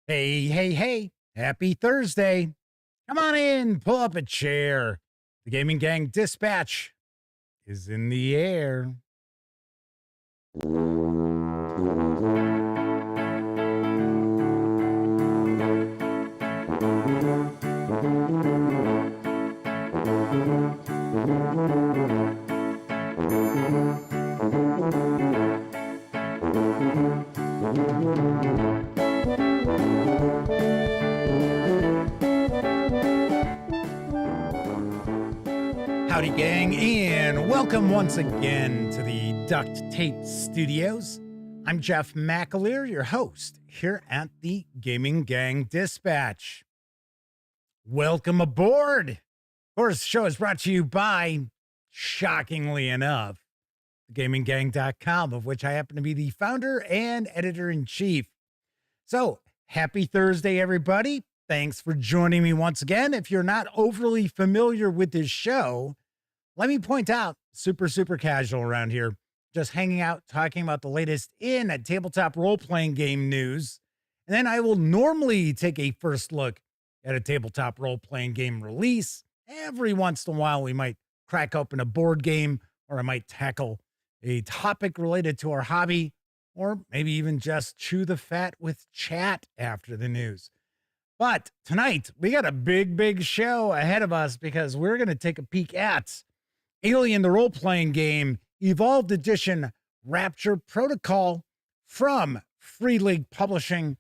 Hey, hey, hey, happy Thursday. Come on in, pull up a chair. The Gaming Gang Dispatch is in the air. Howdy, gang, and welcome once again to the Duct Tape Studios. I'm Jeff McAleer, your host here at the Gaming Gang Dispatch. Welcome aboard. Of course, the show is brought to you by, shockingly enough, thegaminggang.com, of which I happen to be the founder and editor-in-chief. So, happy Thursday, everybody. Thanks for joining me once again. If you're not overly familiar with this show, let me point out, super casual around here, just hanging out, talking about the latest in tabletop role-playing game news. And then I will normally take a first look at a tabletop role-playing game release. Every once in a while, we might crack open a board game, or I might tackle a topic related to our hobby, or maybe even just chew the fat with chat after the news. But tonight, we got a big show ahead of us because we're going to take a peek at Alien, the role-playing game, Evolved Edition, Rapture Protocol from Free League Publishing.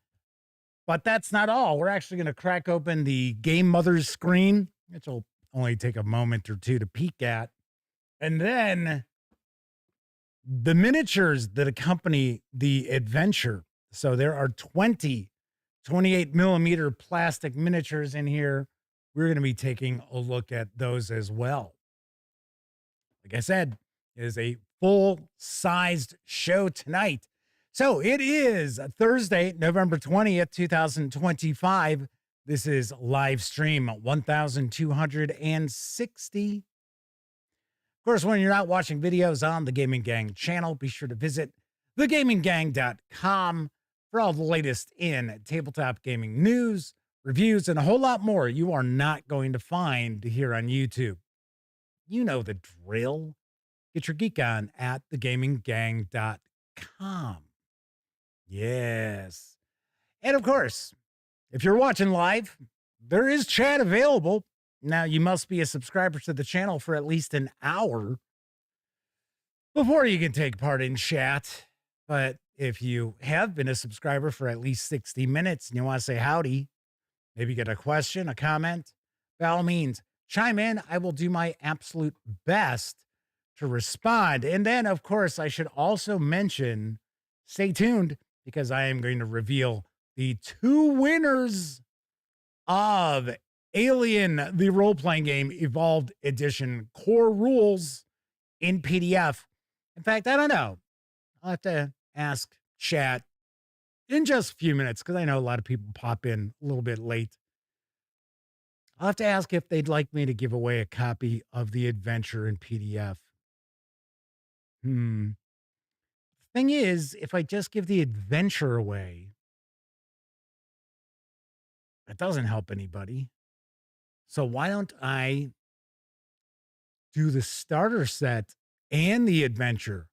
But that's not all. We're actually going to crack open the Game Mother's screen, which will only take a moment or two to peek at. And then the miniatures that accompany the adventure. So there are 20 28 millimeter plastic miniatures in here. We're going to be taking a look at those as well. Like I said, it is a full-sized show tonight. So it is Thursday, November 20th, 2025. This is live stream 1260. Of course, when you're not watching videos on the Gaming Gang channel, be sure to visit thegaminggang.com for all the latest in tabletop gaming news, reviews, and a whole lot more you are not going to find here on YouTube. You know the drill. Get your geek on at thegaminggang.com. Yes. And of course, if you're watching live, there is chat available. Now, you must be a subscriber to the channel for at least an hour before you can take part in chat. But if you have been a subscriber for at least 60 minutes and you want to say howdy, maybe get a question, a comment, by all means, chime in. I will do my absolute best to respond. And then, of course, I should also mention, stay tuned, because I am going to reveal the two winners of Alien, the role-playing game, Evolved Edition core rules in PDF. In fact, I don't know. I'll have to ask chat in just a few minutes, because I know a lot of people pop in a little bit late. I'll have to ask if they'd like me to give away a copy of the adventure in PDF. The thing is, if I just give the adventure away, that doesn't help anybody. So why don't I do the starter set and the adventure?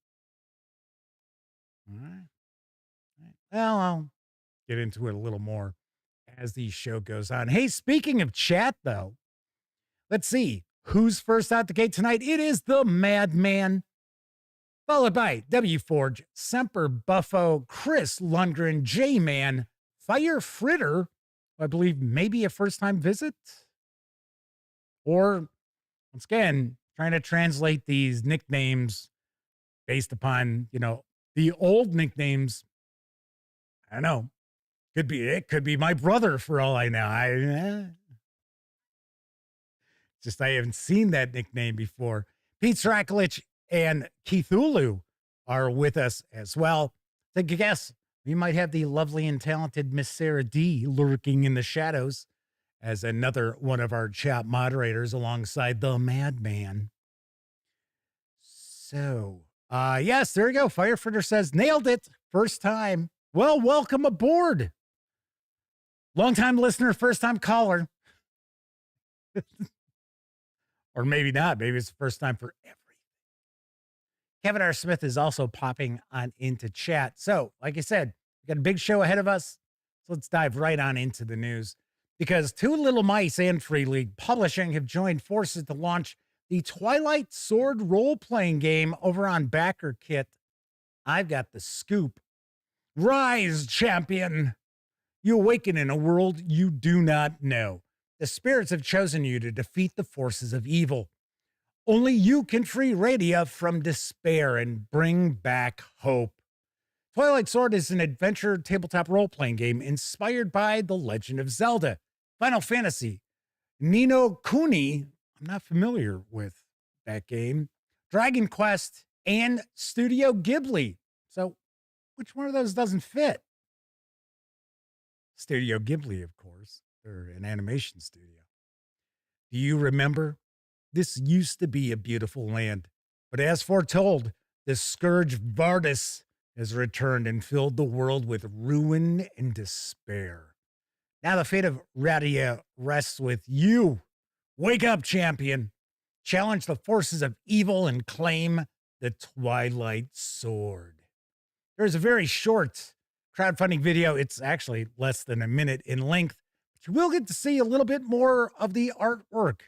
All right. Well, I'll get into it a little more as the show goes on. Hey, speaking of chat, though, let's see who's first out the gate tonight. It is the Madman, followed by W Forge, Semper Buffo, Chris Lundgren, J-Man, Fire Fritter, I believe maybe a first-time visit, or once again trying to translate these nicknames based upon the old nicknames. I don't know. It could be my brother for all I know. I haven't seen that nickname before. Pete Strakulich and Keithulu are with us as well. Take a guess. We might have the lovely and talented Miss Sarah D lurking in the shadows as another one of our chat moderators alongside the Madman. So, yes, there you go. Firefighter says, nailed it. First time. Well, welcome aboard. Long-time listener, first-time caller. Or maybe not. Maybe it's the first time for everything. Kevin R. Smith is also popping on into chat. So, like I said, we got a big show ahead of us. So let's dive right on into the news. Because Two Little Mice and Free League Publishing have joined forces to launch the Twilight Sword role-playing game over on BackerKit. I've got the scoop. Rise, champion! You awaken in a world you do not know. The spirits have chosen you to defeat the forces of evil. Only you can free Radia from despair and bring back hope. Twilight Sword is an adventure tabletop role-playing game inspired by The Legend of Zelda, Final Fantasy, Ni no Kuni, I'm not familiar with that game, Dragon Quest, and Studio Ghibli. So which one of those doesn't fit? Studio Ghibli, of course. They're an animation studio. Do you remember? This used to be a beautiful land, but as foretold, the scourge Vardis has returned and filled the world with ruin and despair. Now the fate of Radia rests with you. Wake up, champion. Challenge the forces of evil and claim the Twilight Sword. There's a very short crowdfunding video. It's actually less than a minute in length. But you will get to see a little bit more of the artwork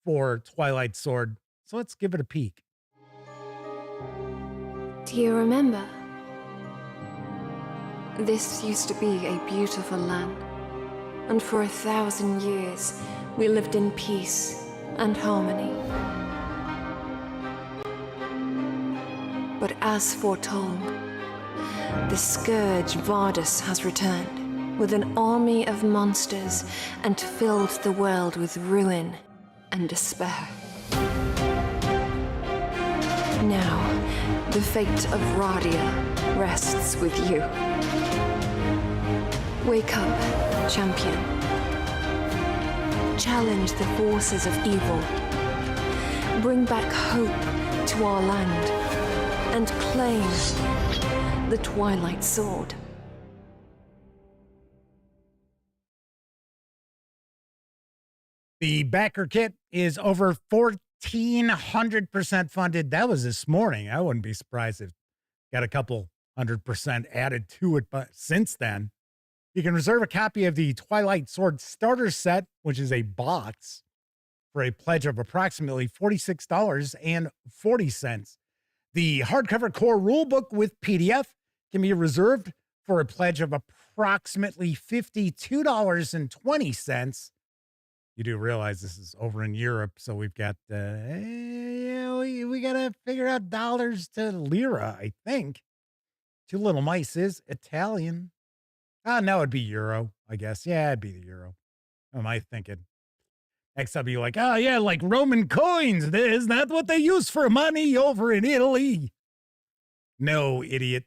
for Twilight Sword. So let's give it a peek. Do you remember? This used to be a beautiful land, and for 1,000 years we lived in peace and harmony. But as foretold, the scourge Vardis has returned with an army of monsters and filled the world with ruin and despair. Now, the fate of Radia rests with you. Wake up, champion. Challenge the forces of evil. Bring back hope to our land and claim the Twilight Sword. The backer kit is over 1,400% funded. That was this morning. I wouldn't be surprised if got a couple 100% added to it, but since then, you can reserve a copy of the Twilight Sword starter set, which is a box, for a pledge of approximately $46.40. The hardcover core rulebook with PDF can be reserved for a pledge of approximately $52.20. You do realize this is over in Europe, so we've got, we got to figure out dollars to lira, I think. Two Little Mice is Italian. No, it'd be euro, I guess. Yeah, it'd be the euro. What am I thinking? Next up, you're like, oh, yeah, like Roman coins. Isn't that what they use for money over in Italy? No, idiot.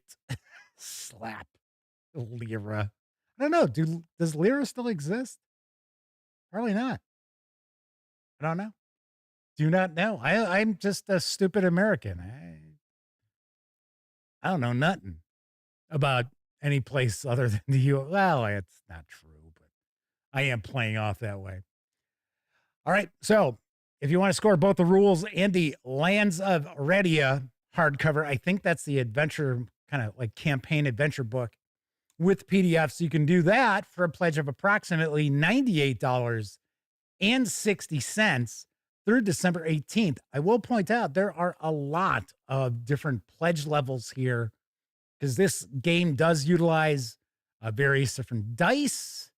Slap. Lira. I don't know. Does lira still exist? Probably not. I don't know. Do not know. I'm just a stupid American. I don't know nothing about any place other than the U.S. Well, it's not true, but I am playing off that way. All right. So if you want to score both the rules and the Lands of Radia hardcover, I think that's the adventure, kind of like campaign adventure book with PDFs. You can do that for a pledge of approximately $98.60 through December 18th. I will point out there are a lot of different pledge levels here because this game does utilize various different dice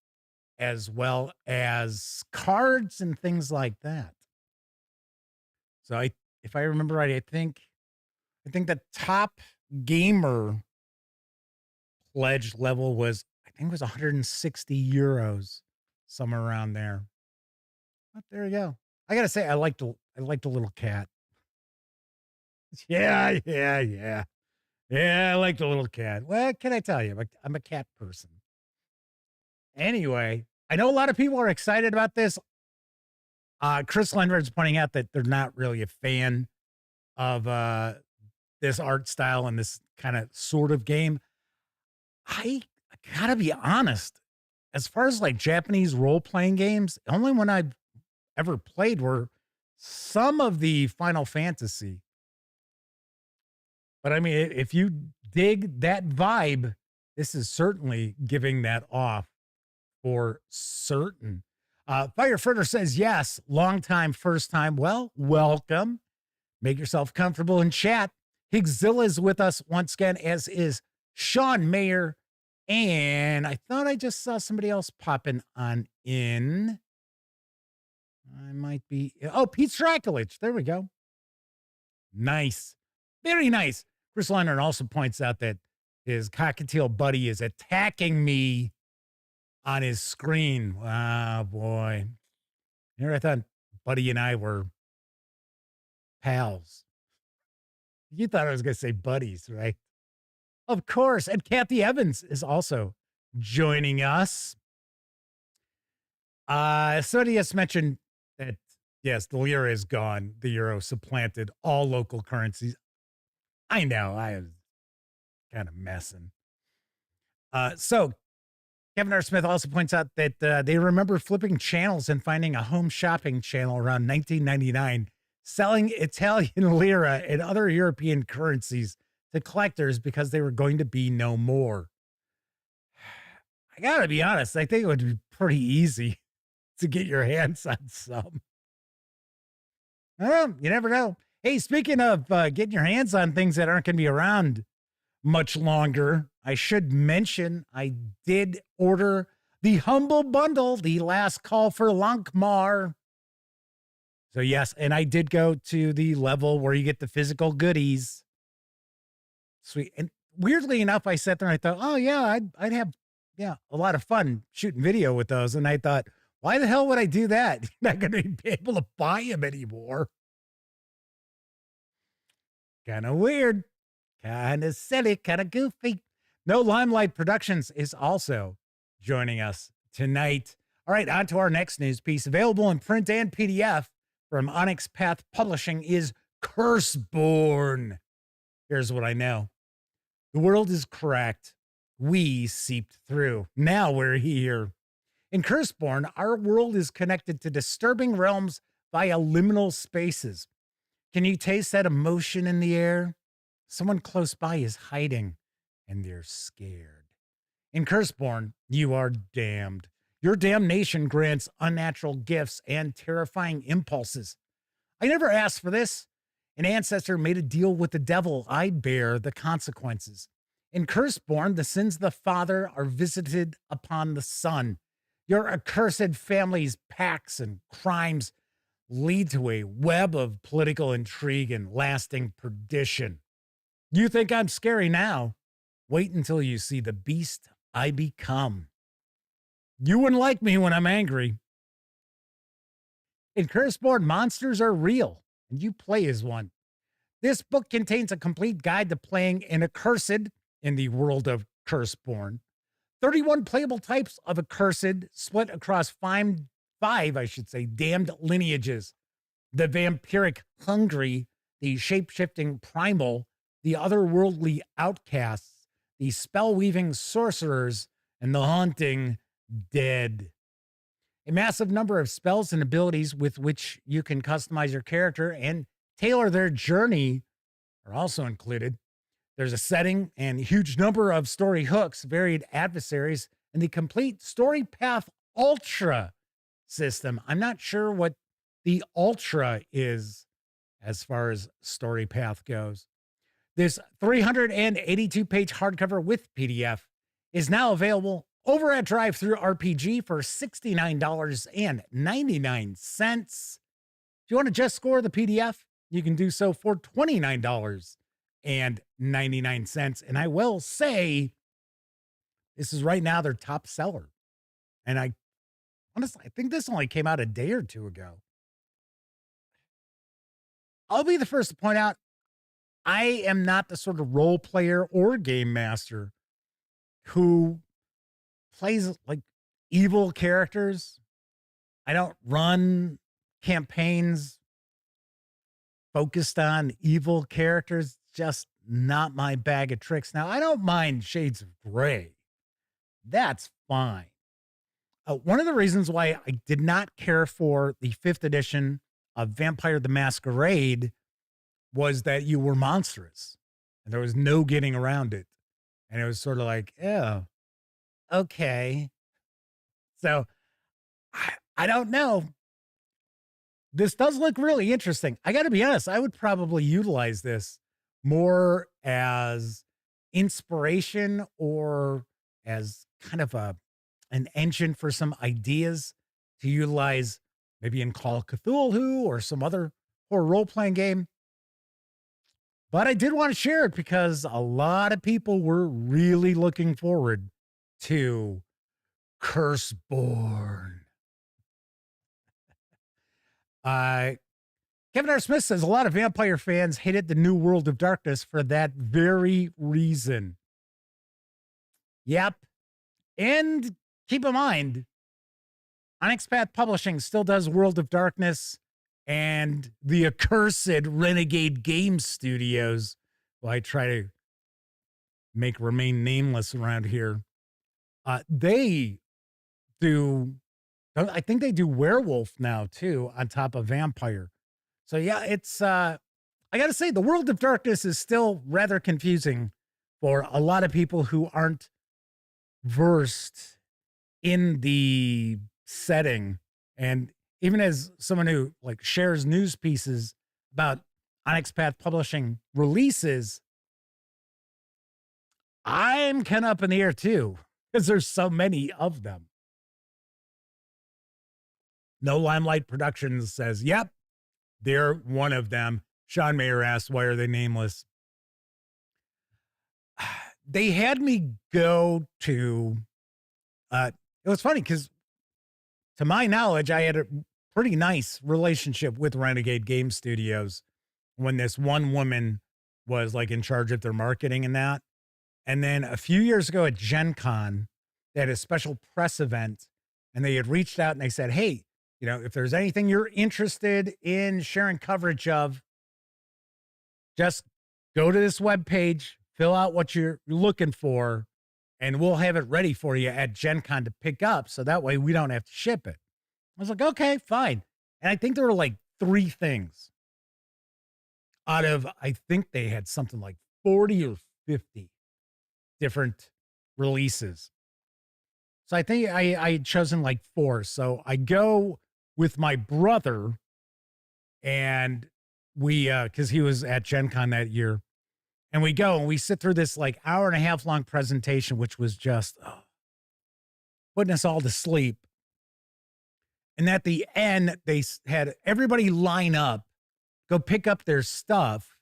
as well as cards and things like that. So if I remember right, I think the top gamer pledge level was, I think it was 160 euros, somewhere around there. But there you go. I gotta say, I liked the little cat. Yeah. Yeah, I like the little cat. What can I tell you? I'm a cat person. Anyway, I know a lot of people are excited about this. Chris Lenvard's pointing out that they're not really a fan of this art style and this kind of sort of game. I gotta be honest. as far as like Japanese role-playing games, the only one I've ever played were some of the Final Fantasy. But I mean, if you dig that vibe, this is certainly giving that off for certain. Firefritter says, yes, long time, first time. Well, welcome. Make yourself comfortable in chat. Higzilla with us once again, as is Sean Mayer. And I thought I just saw somebody else popping on in. I might be. Oh, Pete Strakulich. There we go. Nice. Very nice. Chris Leonard also points out that his cockatiel buddy is attacking me on his screen. Ah, boy. Here I thought Buddy and I were pals. You thought I was going to say buddies, right? Of course. And Kathy Evans is also joining us. Somebody just mentioned that, yes, the lira is gone. The euro supplanted all local currencies. I know, I was kind of messing. So Kevin R. Smith also points out that they remember flipping channels and finding a home shopping channel around 1999, selling Italian lira and other European currencies to collectors because they were going to be no more. I gotta be honest, I think it would be pretty easy to get your hands on some. Well, you never know. Hey, speaking of getting your hands on things that aren't going to be around much longer, I should mention I did order the Humble Bundle, the last call for Lankmar. So yes, and I did go to the level where you get the physical goodies. Sweet. And weirdly enough, I sat there and I thought, oh yeah, I'd have a lot of fun shooting video with those. And I thought, why the hell would I do that? You're not going to be able to buy them anymore. Kind of weird, kind of silly, kind of goofy. No Limelight Productions is also joining us tonight. All right, on to our next news piece. Available in print and PDF from Onyx Path Publishing is Curseborn. Here's what I know. The world is cracked. We seeped through. Now we're here. In Curseborn, our world is connected to disturbing realms via liminal spaces. Can you taste that emotion in the air? Someone close by is hiding, and they're scared. In Curseborn, you are damned. Your damnation grants unnatural gifts and terrifying impulses. I never asked for this. An ancestor made a deal with the devil. I bear the consequences. In Curseborn, the sins of the father are visited upon the son. Your accursed family's pacts and crimes lead to a web of political intrigue and lasting perdition. You think I'm scary now? Wait until you see the beast I become. You wouldn't like me when I'm angry. In Curseborn, monsters are real, and you play as one. This book contains a complete guide to playing an accursed in the world of Curseborn. 31 playable types of accursed split across five, damned lineages. The vampiric hungry, the shape-shifting primal, the otherworldly outcasts, the spell-weaving sorcerers, and the haunting dead. A massive number of spells and abilities with which you can customize your character and tailor their journey are also included. There's a setting and huge number of story hooks, varied adversaries, and the complete Story Path Ultra system. I'm not sure what the Ultra is as far as Story Path goes. This 382-page hardcover with PDF is now available over at DriveThruRPG for $69.99. If you want to just score the PDF, you can do so for $29.99. And I will say, this is right now their top seller. And I think this only came out a day or two ago. I'll be the first to point out, I am not the sort of role player or game master who plays like evil characters. I don't run campaigns focused on evil characters. Just not my bag of tricks. Now, I don't mind shades of gray. That's fine. One of the reasons why I did not care for the 5th edition of Vampire the Masquerade was that you were monstrous and there was no getting around it. And it was sort of like, oh, okay. So I don't know. This does look really interesting. I got to be honest, I would probably utilize this more as inspiration or as kind of an engine for some ideas to utilize maybe in Call of Cthulhu or some other horror role-playing game. But I did want to share it because a lot of people were really looking forward to Curseborn. Kevin R. Smith says a lot of vampire fans hated the new World of Darkness for that very reason. Yep. And keep in mind, Onyx Path Publishing still does World of Darkness, and the accursed Renegade Games Studios, who I try to make remain nameless around here, they do, I think they do Werewolf now too, on top of Vampire. So yeah, it's, I gotta say, the World of Darkness is still rather confusing for a lot of people who aren't versed in the setting. And even as someone who like shares news pieces about Onyx Path Publishing releases, I'm kind of up in the air too, because there's so many of them. No Limelight Productions says, yep, they're one of them. Sean Mayer asked, why are they nameless? They had me go to, it was funny because to my knowledge, I had a pretty nice relationship with Renegade Game Studios when this one woman was like in charge of their marketing and that. And then a few years ago at Gen Con, they had a special press event and they had reached out and they said, hey, you know, if there's anything you're interested in sharing coverage of, just go to this webpage, fill out what you're looking for, and we'll have it ready for you at Gen Con to pick up. So that way we don't have to ship it. I was like, okay, fine. And I think there were like 3 things out of, I think they had something like 40 or 50 different releases. So I think I had chosen like 4. So I go with my brother and we, cause he was at Gen Con that year, and we go and we sit through this like hour and a half long presentation, which was just putting us all to sleep. And at the end, they had everybody line up, go pick up their stuff.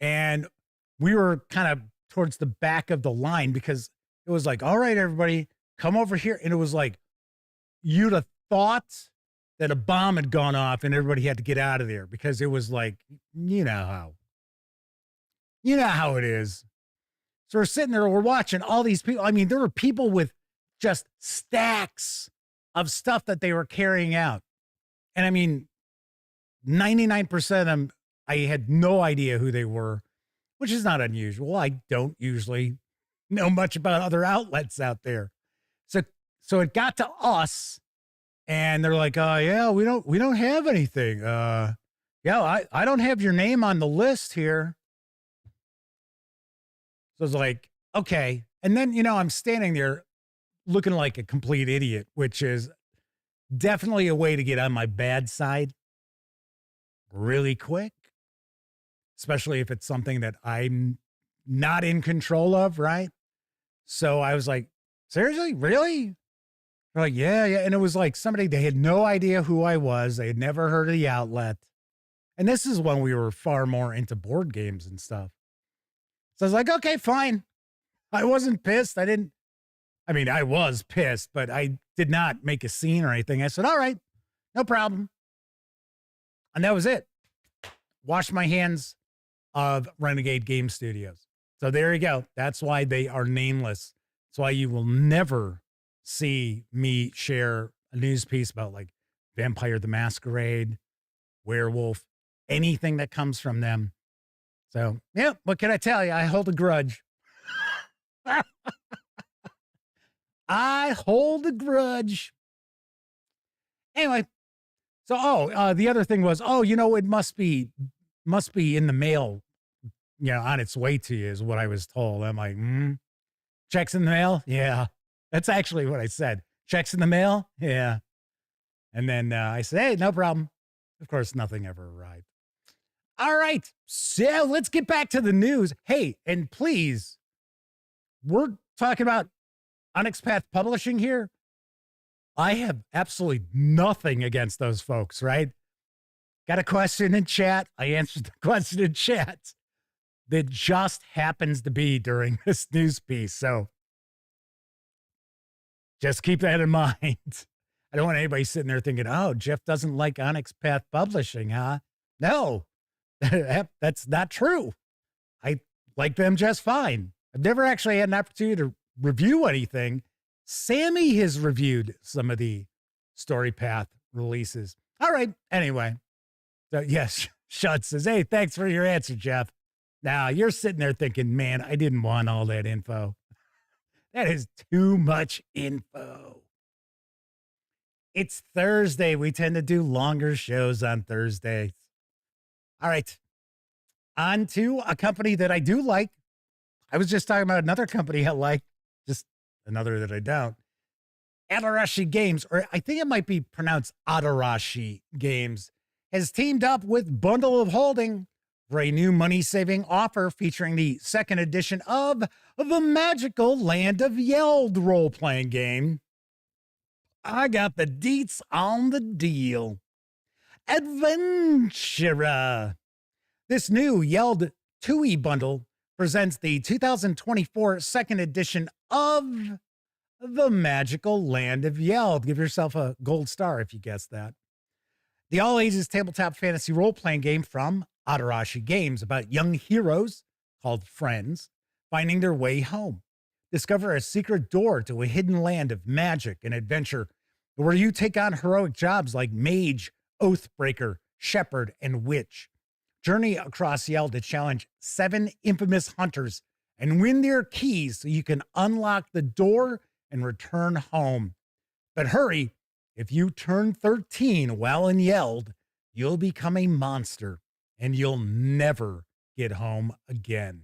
And we were kind of towards the back of the line because it was like, all right, everybody, come over here. And it was like, you'd have thought that a bomb had gone off and everybody had to get out of there because it was like, you know how it is. So we're sitting there, we're watching all these people. I mean, there were people with just stacks of stuff that they were carrying out. And I mean, 99% of them, I had no idea who they were, which is not unusual. I don't usually know much about other outlets out there. So it got to us and they're like, yeah, we don't have anything. Yeah, I don't have your name on the list here. So it's like, okay. And then, you know, I'm standing there looking like a complete idiot, which is definitely a way to get on my bad side really quick, especially if it's something that I'm not in control of, right? So I was like, seriously? Really? They're like, yeah. And it was like somebody, they had no idea who I was. They had never heard of the outlet. And this is when we were far more into board games and stuff. So I was like, okay, fine. I wasn't pissed. I was pissed, but I did not make a scene or anything. I said, all right, no problem. And that was it. Washed my hands of Renegade Game Studios. So there you go. That's why they are nameless. That's why you will never see me share a news piece about like Vampire the Masquerade, Werewolf, anything that comes from them. So, yeah, what can I tell you? I hold a grudge. I hold a grudge. Anyway, so the other thing was, it must be in the mail, on its way to you is what I was told. I'm like, checks in the mail? Yeah. That's actually what I said. Checks in the mail? Yeah. And then I said, hey, no problem. Of course, nothing ever arrived. All right. So let's get back to the news. Hey, and please, we're talking about Onyx Path Publishing here. I have absolutely nothing against those folks, right? Got a question in chat. I answered the question in chat that just happens to be during this news piece. So just keep that in mind. I don't want anybody sitting there thinking, oh, Jeff doesn't like Onyx Path Publishing, huh? No, that's not true. I like them just fine. I've never actually had an opportunity to review anything. Sammy has reviewed some of the Story Path releases. All right. Anyway, so yes, Shut says, hey, thanks for your answer, Jeff. Now you're sitting there thinking, man, I didn't want all that info. That is too much info. It's Thursday. We tend to do longer shows on Thursdays. All right. On to a company that I do like. I was just talking about another company I like, just another that I don't. Atarashi Games, or I think it might be pronounced Atarashi Games, has teamed up with Bundle of Holding for a new money-saving offer featuring the second edition of the Magical Land of Yeld role-playing game. I got the deets on the deal. Adventura. This new Yeld 2E bundle presents the 2024 second edition of the Magical Land of Yeld. Give yourself a gold star if you guessed that. The all-ages tabletop fantasy role-playing game from Atarashi Games about young heroes called Friends finding their way home. Discover a secret door to a hidden land of magic and adventure where you take on heroic jobs like mage, oathbreaker, shepherd, and witch. Journey across Yeld to challenge 7 infamous hunters and win their keys so you can unlock the door and return home. But hurry, if you turn 13 while in Yeld, you'll become a monster and you'll never get home again.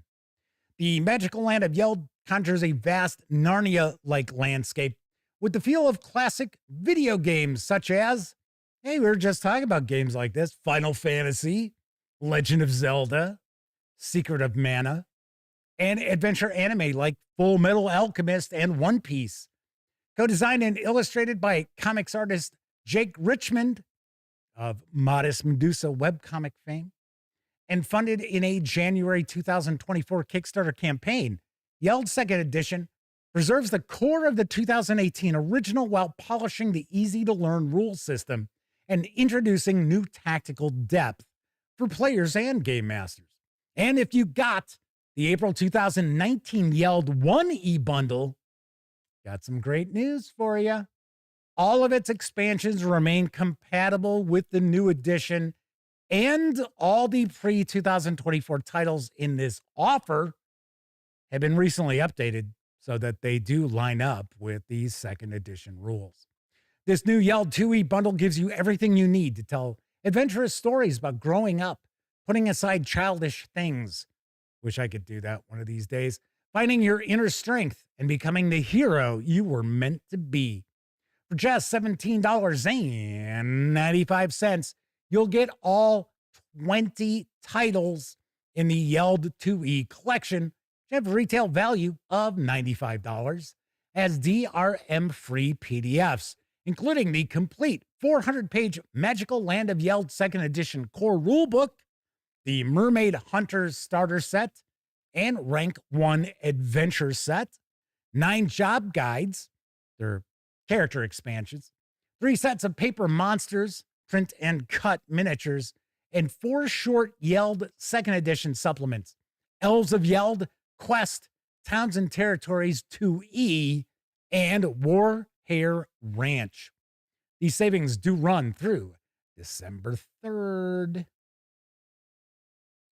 The Magical Land of Yeld conjures a vast Narnia-like landscape with the feel of classic video games such as, hey, we were just talking about games like this, Final Fantasy, Legend of Zelda, Secret of Mana, and adventure anime like Full Metal Alchemist and One Piece. Co-designed and illustrated by comics artist Jake Richmond of Modest Medusa webcomic fame, and funded in a January 2024 Kickstarter campaign, Yeld Second Edition preserves the core of the 2018 original while polishing the easy-to-learn rule system and introducing new tactical depth for players and game masters. And if you got the April 2019 Yeld 1E bundle, got some great news for you. All of its expansions remain compatible with the new edition, and all the pre-2024 titles in this offer have been recently updated so that they do line up with these second edition rules. This new Yeld 2E bundle gives you everything you need to tell adventurous stories about growing up, putting aside childish things. Wish I could do that one of these days. Finding your inner strength and becoming the hero you were meant to be. For just $17.95, you'll get all 20 titles in the Yeld 2E collection, which have a retail value of $95 as DRM-free PDFs, including the complete 400-page Magical Land of Yeld Second Edition core rulebook, the Mermaid Hunters starter set, and Rank 1 adventure set, 9 job guides, their character expansions, 3 sets of paper monsters, print and cut miniatures, and 4 short Yeld Second Edition supplements, Elves of Yeld, Quest, Towns and Territories 2E, and War Hare Ranch. These savings do run through December 3rd.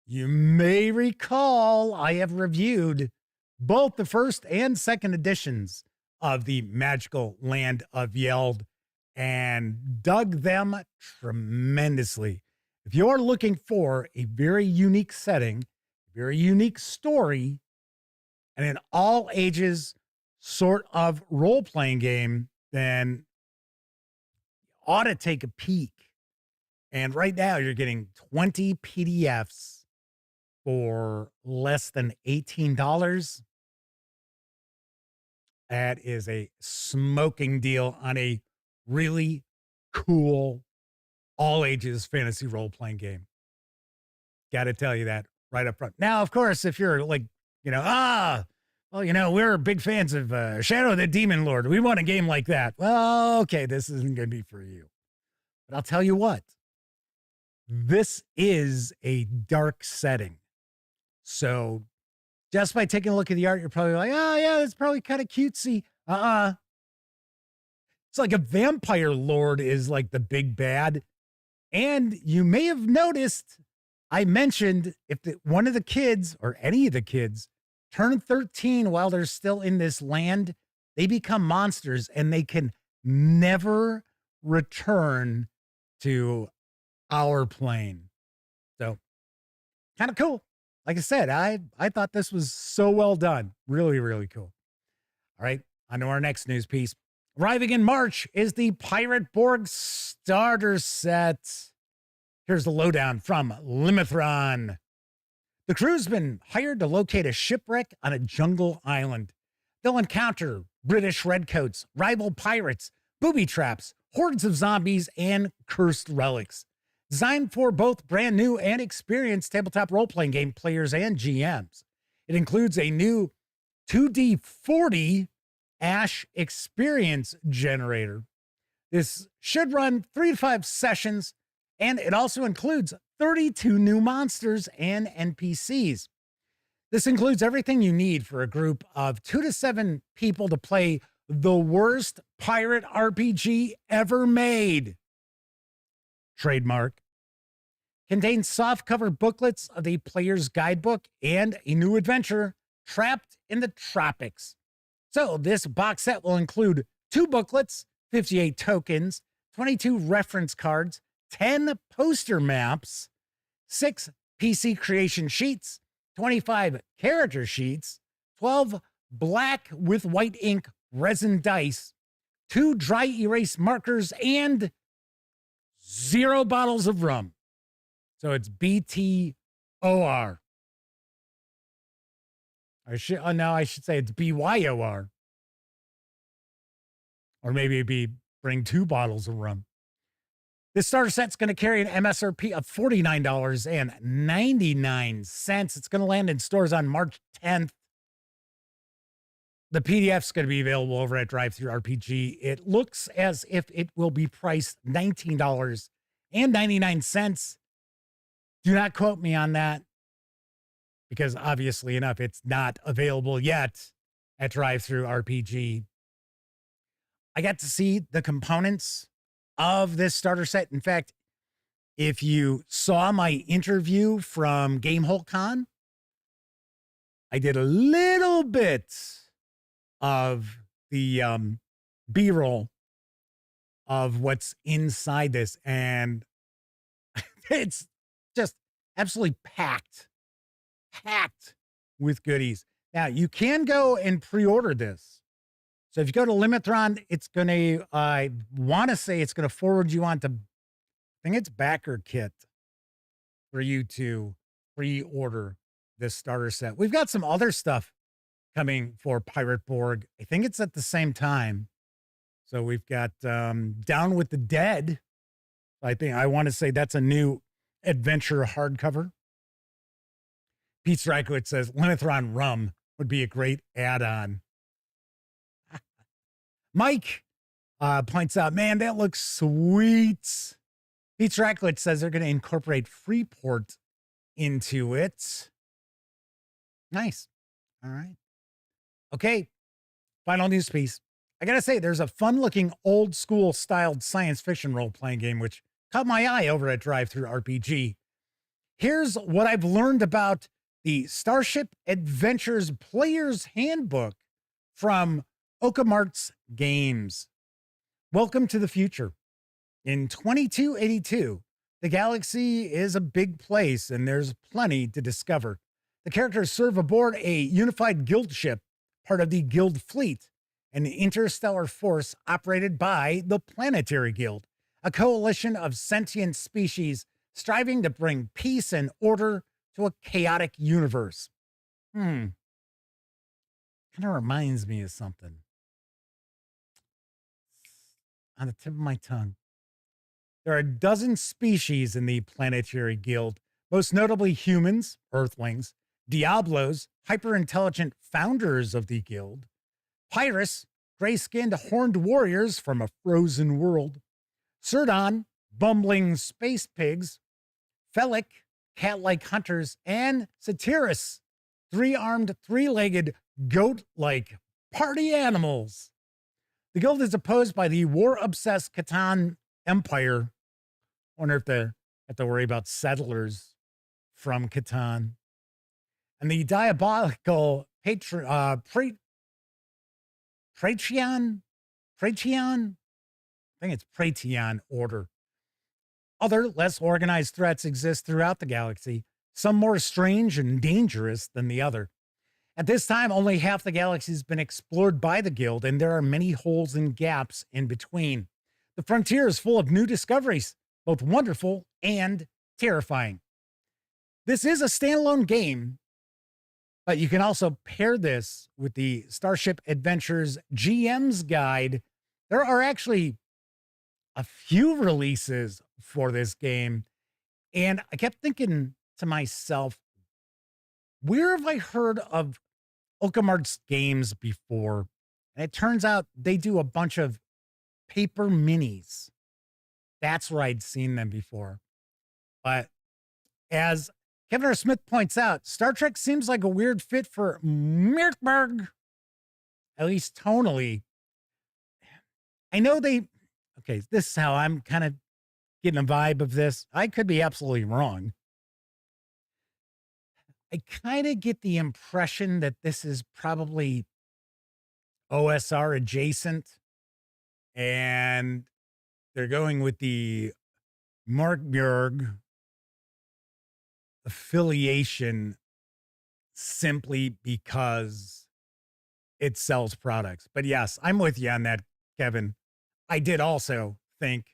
You may recall I have reviewed both the first and second editions of the magical land of Yeld and dug them tremendously. If you're looking for a very unique setting, very unique story, and an all ages sort of role-playing game, then you ought to take a peek. And right now you're getting 20 PDFs for less than $18. That is a smoking deal on a really cool all ages fantasy role-playing game. Got to tell you that right up front. Now, of course, if you're like, we're big fans of Shadow the Demon Lord. We want a game like that. Well, okay, this isn't going to be for you. But I'll tell you what. This is a dark setting. So just by taking a look at the art, you're probably like, oh, yeah, that's probably kind of cutesy. It's like a vampire lord is like the big bad. And you may have noticed, I mentioned if one of the kids or any of the kids turn 13 while they're still in this land, they become monsters and they can never return to our plane. So kind of cool. Like I said, I thought this was so well done. Really, really cool. All right, on to our next news piece. Arriving in March is the Pirate Borg starter set. Here's the lowdown from Limtithron. The crew's been hired to locate a shipwreck on a jungle island. They'll encounter British redcoats, rival pirates, booby traps, hordes of zombies, and cursed relics. Designed for both brand new and experienced tabletop role-playing game players and GMs. It includes a new 2D40 Ash experience generator. This should run 3 to 5 sessions, and it also includes 32 new monsters and NPCs. This includes everything you need for a group of 2 to 7 people to play the worst pirate RPG ever made. Trademark. Contains softcover booklets of the player's guidebook and a new adventure, Trapped in the Tropics. So this box set will include 2 booklets, 58 tokens, 22 reference cards, 10 poster maps, 6 PC creation sheets, 25 character sheets, 12 black with white ink resin dice, 2 dry erase markers, and 0 bottles of rum. So it's BTOR. I should say it's BYOR. Or maybe it'd be bring 2 bottles of rum. This starter set's going to carry an MSRP of $49.99. It's going to land in stores on March 10th. The PDF's going to be available over at DriveThruRPG. It looks as if it will be priced $19.99. Do not quote me on that, because obviously enough, it's not available yet at DriveThruRPG. I got to see the components of this starter set. In fact, if you saw my interview from GameholeCon, I did a little bit of the B-roll of what's inside this, and it's just absolutely packed with goodies. Now, you can go and pre-order this. So if you go to Limtithron, it's going to, I want to say it's going to forward you on to, I think it's Backer Kit for you to pre-order this starter set. We've got some other stuff coming for Pirate Borg. I think it's at the same time. So we've got Down with the Dead. I want to say that's a new adventure hardcover. Pete Strykowitz says Limtithron rum would be a great add-on. Mike points out, man, that looks sweet. Pete Strykowitz says they're going to incorporate Freeport into it. Nice. All right. Okay. Final news piece. I got to say, there's a fun-looking, old-school styled science fiction role-playing game, which caught my eye over at DriveThruRPG. Here's what I've learned about the Starship Adventures Player's Handbook from Okumarts Games. Welcome to the future. In 2282, the galaxy is a big place and there's plenty to discover. The characters serve aboard a unified guild ship, part of the guild fleet, an interstellar force operated by the Planetary Guild, a coalition of sentient species striving to bring peace and order to a chaotic universe. Kind of reminds me of something on the tip of my tongue. There are a dozen species in the Planetary Guild, most notably humans, earthlings, Diablos, hyper-intelligent founders of the guild, Pyrus, gray-skinned horned warriors from a frozen world, Surdon, bumbling space pigs, Felic, cat-like hunters, and Satyrus, three-armed, three-legged, goat-like party animals. The guild is opposed by the war-obsessed Catan Empire. I wonder if they have to worry about settlers from Catan. And the diabolical Praetorian? I think it's Praetorian order. Other, less organized threats exist throughout the galaxy, some more strange and dangerous than the other. At this time, only half the galaxy has been explored by the guild, and there are many holes and gaps in between. The frontier is full of new discoveries, both wonderful and terrifying. This is a standalone game, but you can also pair this with the Starship Adventures GM's Guide. There are actually a few releases for this game, and I kept thinking to myself, where have I heard of Okumarts Games before? And it turns out they do a bunch of paper minis. That's where I'd seen them before. But as Kevin R. Smith points out, Star Trek seems like a weird fit for Mirkberg, at least tonally. I know okay, this is how I'm kind of getting a vibe of this. I could be absolutely wrong. I kind of get the impression that this is probably OSR adjacent, and they're going with the Markbjerg affiliation simply because it sells products. But yes, I'm with you on that, Kevin. I did also think,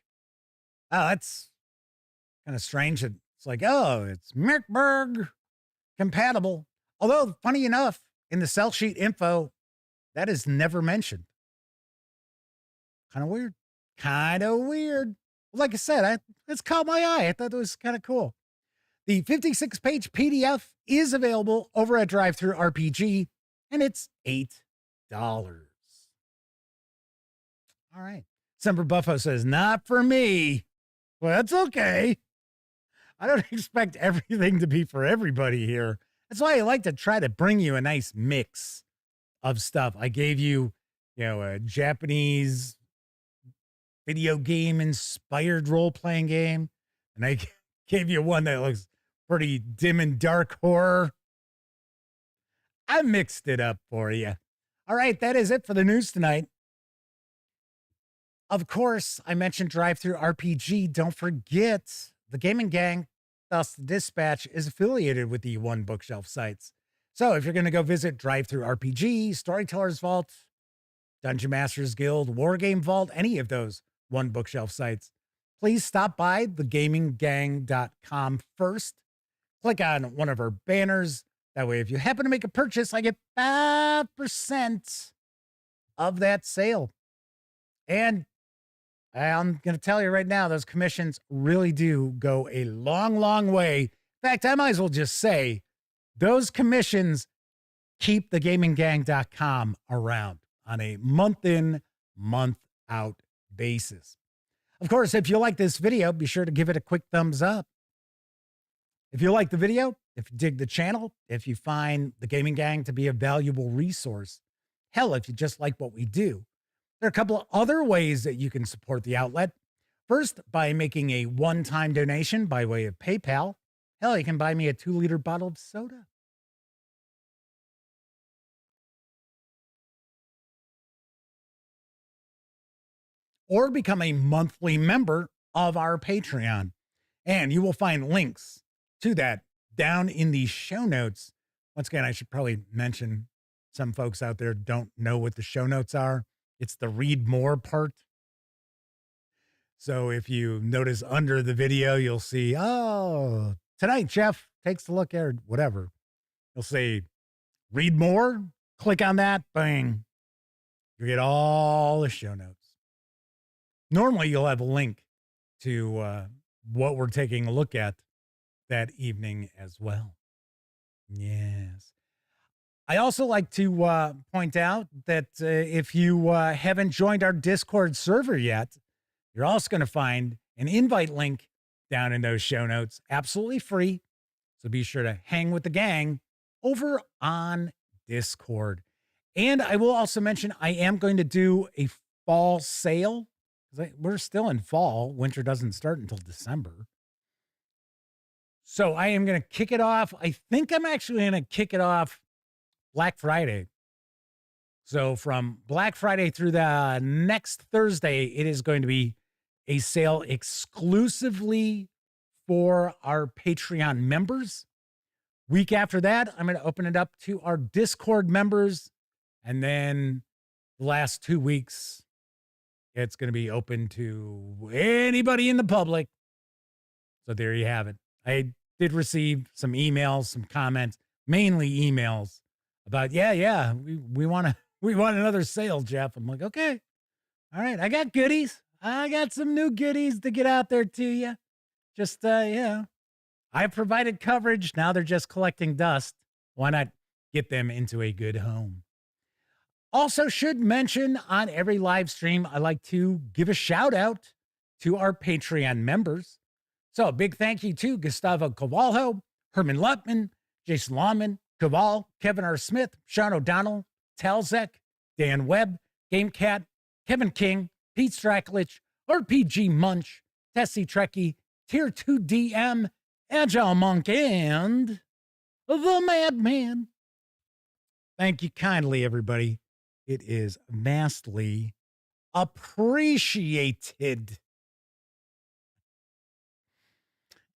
oh, that's kind of strange. It's like, oh, it's Mirkberg compatible. Although, funny enough, in the sell sheet info, that is never mentioned. Kind of weird. Kind of weird. Like I said, it's caught my eye. I thought it was kind of cool. The 56-page PDF is available over at Drive-Thru RPG, and it's $8. All right. Semper Buffo says, not for me. Well, that's okay. I don't expect everything to be for everybody here. That's why I like to try to bring you a nice mix of stuff. I gave you, a Japanese video game inspired role-playing game, and I gave you one that looks pretty dim and dark horror. I mixed it up for you. All right, that is it for the news tonight. Of course, I mentioned Drive-Thru RPG. Don't forget, the Gaming Gang, thus the Dispatch, is affiliated with the One Bookshelf sites. So if you're going to go visit Drive-Thru RPG, Storyteller's Vault, Dungeon Masters Guild, Wargame Vault, any of those One Bookshelf sites, please stop by thegaminggang.com first. Click on one of our banners. That way, if you happen to make a purchase, I get 5% of that sale. And I'm going to tell you right now, those commissions really do go a long, long way. In fact, I might as well just say those commissions keep thegaminggang.com around on a month in, month out basis. Of course, if you like this video, be sure to give it a quick thumbs up. If you like the video, if you dig the channel, if you find the Gaming Gang to be a valuable resource, hell, if you just like what we do, there are a couple of other ways that you can support the outlet. First, by making a one-time donation by way of PayPal. Hell, you can buy me a 2-liter bottle of soda. or become a monthly member of our Patreon. And you will find links to that down in the show notes. Once again, I should probably mention some folks out there don't know what the show notes are. It's the read more part. So if you notice under the video, you'll see, oh, tonight Jeff takes a look at whatever. You'll say, read more. Click on that. Bang. You get all the show notes. Normally, you'll have a link to what we're taking a look at that evening as well. Yes. I also like to point out that if you haven't joined our Discord server yet, you're also going to find an invite link down in those show notes, absolutely free. So be sure to hang with the gang over on Discord. And I will also mention I am going to do a fall sale because we're still in fall. Winter doesn't start until December. So I am going to kick it off. I think I'm actually going to kick it off Black Friday. So from Black Friday through the next Thursday, it is going to be a sale exclusively for our Patreon members. Week after that, I'm going to open it up to our Discord members. And then the last 2 weeks, it's going to be open to anybody in the public. So there you have it. I did receive some emails, some comments, mainly emails about, we want another sale, Jeff. I'm like, okay, all right, I got goodies. I got some new goodies to get out there to you. Just, I've provided coverage. Now they're just collecting dust. Why not get them into a good home? Also should mention on every live stream, I like to give a shout out to our Patreon members. So a big thank you to Gustavo Cavalho, Herman Lutman, Jason Lawman, Caval, Kevin R. Smith, Sean O'Donnell, Talzek, Dan Webb, GameCat, Kevin King, Pete Straklich, RPG Munch, Tessie Trekkie, Tier 2 DM, Agile Monk, and the Madman. Thank you kindly, everybody. It is vastly appreciated.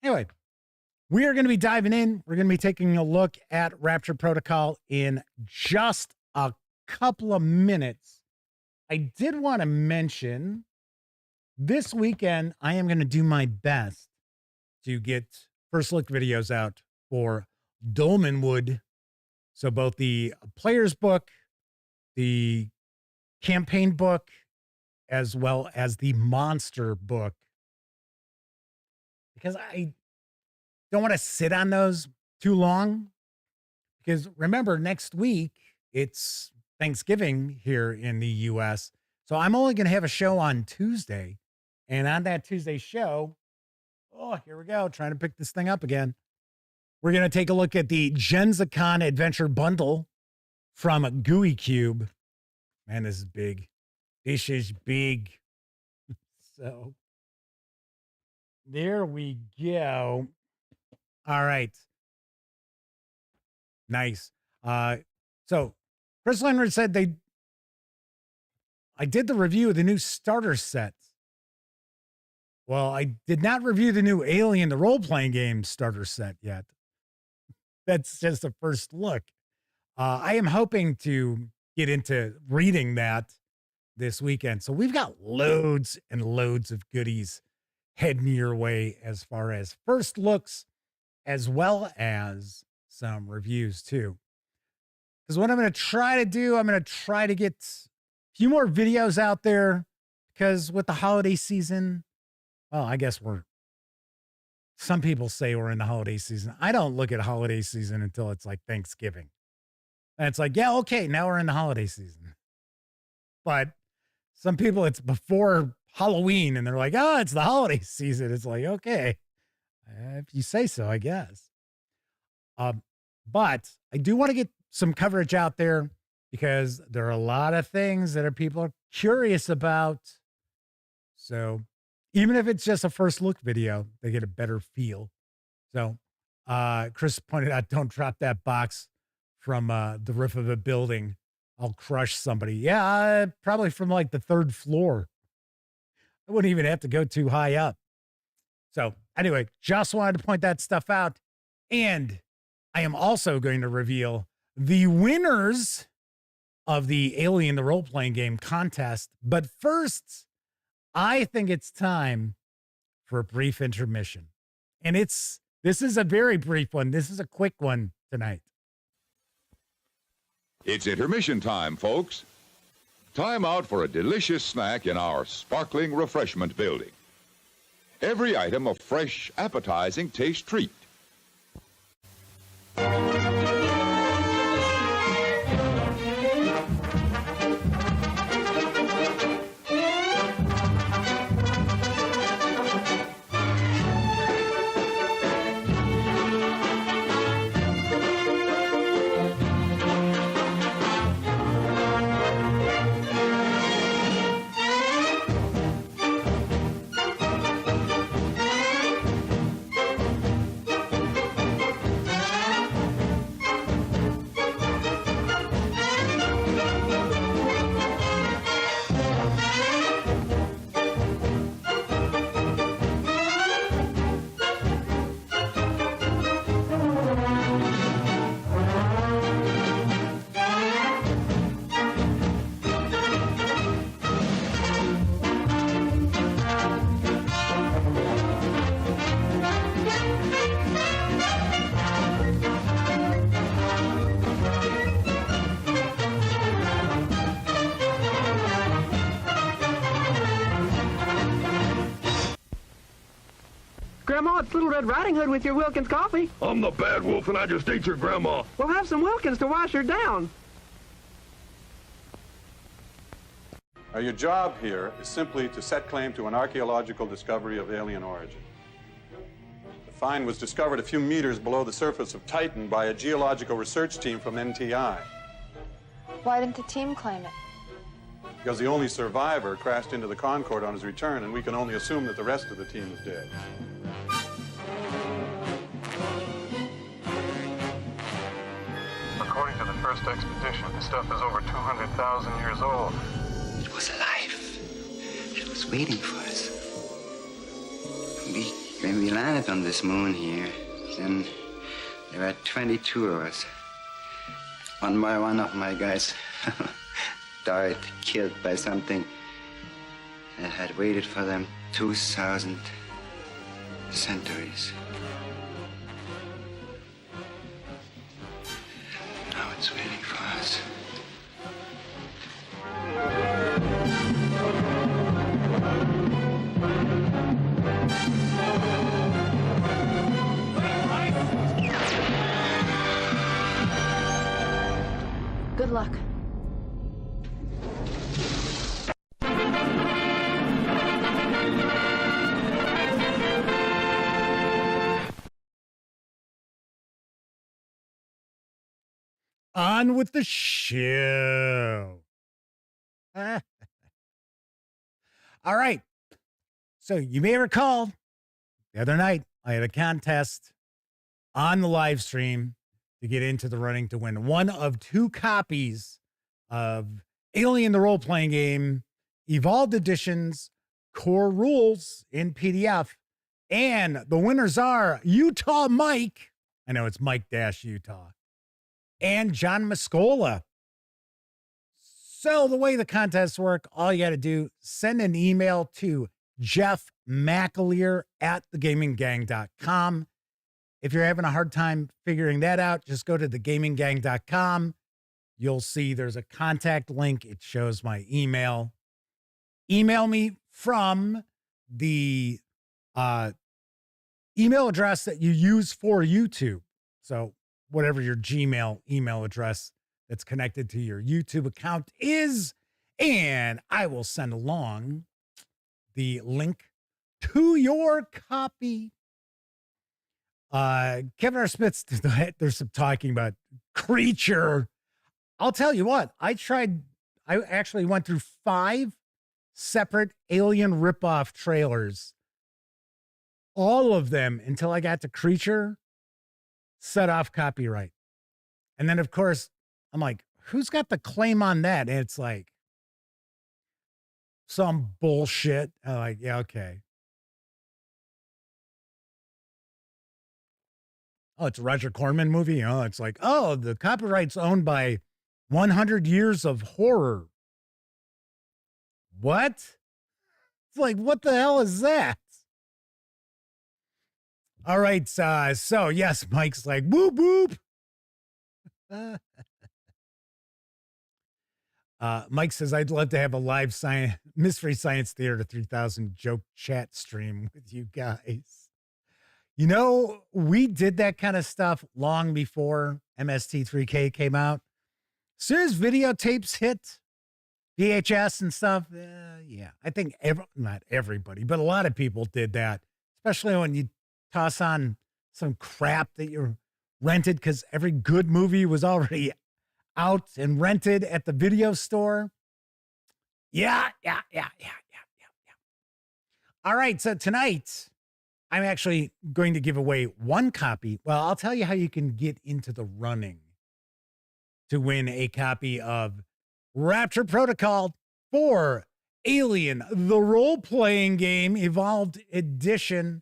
Anyway, we are going to be diving in. We're going to be taking a look at Rapture Protocol in just a couple of minutes. I did want to mention this weekend, I am going to do my best to get first look videos out for Dolmenwood. So both the player's book, the campaign book, as well as the monster book. Because I don't want to sit on those too long. Because remember, next week, it's Thanksgiving here in the U.S. So I'm only going to have a show on Tuesday. And on that Tuesday show, oh, here we go, trying to pick this thing up again. We're going to take a look at the Gensicon Adventure Bundle from Gooey Cube. Man, this is big. This is big. So there we go. All right. Nice. So Chris Leonard said I did the review of the new starter sets. Well, I did not review the new Alien, the role-playing game starter set yet. That's just a first look. I am hoping to get into reading that this weekend. So we've got loads and loads of goodies heading your way as far as first looks, as well as some reviews too. Because what I'm going to try to do, I'm going to try to get a few more videos out there because with the holiday season, well, I guess some people say we're in the holiday season. I don't look at holiday season until it's like Thanksgiving. And it's like, yeah, okay, now we're in the holiday season. But some people, it's before Halloween and they're like, oh, it's the holiday season. It's like, okay, if you say so, I guess. But I do want to get some coverage out there because there are a lot of things that people are curious about. So even if it's just a first look video, they get a better feel. So Chris pointed out, don't drop that box from the roof of a building. I'll crush somebody. Yeah, probably from like the third floor. I wouldn't even have to go too high up. So anyway, just wanted to point that stuff out. And I am also going to reveal the winners of the Alien the Role-Playing Game contest. But first, I think it's time for a brief intermission. And this is a very brief one. This is a quick one tonight. It's intermission time, folks. Time out for a delicious snack in our sparkling refreshment building. Every item a fresh, appetizing taste treat. Grandma, it's Little Red Riding Hood with your Wilkins coffee. I'm the bad wolf and I just ate your grandma. We'll have some Wilkins to wash her down. Now, your job here is simply to set claim to an archaeological discovery of alien origin. The find was discovered a few meters below the surface of Titan by a geological research team from NTI. Why didn't the team claim it? Because the only survivor crashed into the Concorde on his return, and we can only assume that the rest of the team is dead. According to the first expedition, the stuff is over 200,000 years old. It was alive. It was waiting for us. When we landed on this moon here, then there were 22 of us. One by one of my guys died, killed by something that had waited for them 2,000 centuries. Now it's waiting for us. Good luck. On with the show. All right. So you may recall the other night I had a contest on the live stream to get into the running to win one of 2 copies of Alien the Role-Playing Game Evolved Editions Core Rules in PDF. And the winners are Utah Mike. I know it's Mike-Utah. And John Muscola. So the way the contests work, all you got to do, send an email to Jeff McAleer at thegaminggang.com. If you're having a hard time figuring that out, just go to thegaminggang.com. You'll see there's a contact link. It shows my email. Email me from the email address that you use for YouTube. So whatever your Gmail email address that's connected to your YouTube account is, and I will send along the link to your copy. Kevin R. Smith's, there's some talking about Creature. I'll tell you what, I actually went through 5 separate Alien ripoff trailers. All of them, until I got to Creature, set off copyright. And then, of course, I'm like, who's got the claim on that? And it's like, some bullshit. I'm like, yeah, okay. Oh, it's a Roger Corman movie. Oh, it's like, oh, the copyright's owned by 100 Years of Horror. What? It's like, what the hell is that? All right, so yes, Mike's like, whoop, whoop. Mike says, I'd love to have a live Mystery Science Theater 3000 joke chat stream with you guys. You know, we did that kind of stuff long before MST3K came out. As soon as videotapes hit, VHS and stuff, yeah, I think not everybody, but a lot of people did that, especially when you toss on some crap that you rented because every good movie was already out and rented at the video store. Yeah. All right, so tonight, I'm actually going to give away one copy. Well, I'll tell you how you can get into the running to win a copy of Rapture Protocol for Alien, the role-playing game, Evolved Edition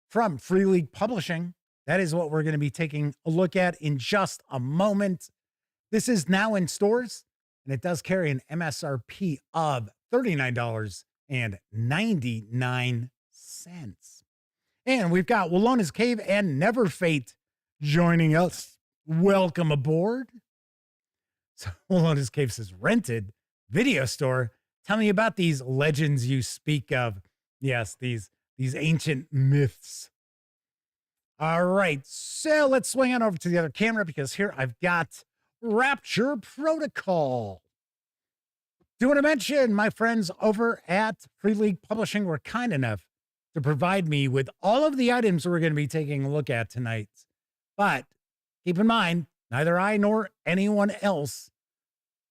from Free League Publishing. That is what we're going to be taking a look at in just a moment. This is now in stores, and it does carry an MSRP of $39.99. And we've got Wallona's Cave and Never Fate joining us. Welcome aboard. So Wallona's Cave says, rented video store. Tell me about these legends you speak of. Yes, these ancient myths. All right, so let's swing on over to the other camera because here I've got Rapture Protocol. Do want to mention my friends over at Free League Publishing were kind enough to provide me with all of the items we're going to be taking a look at tonight. But keep in mind, neither I nor anyone else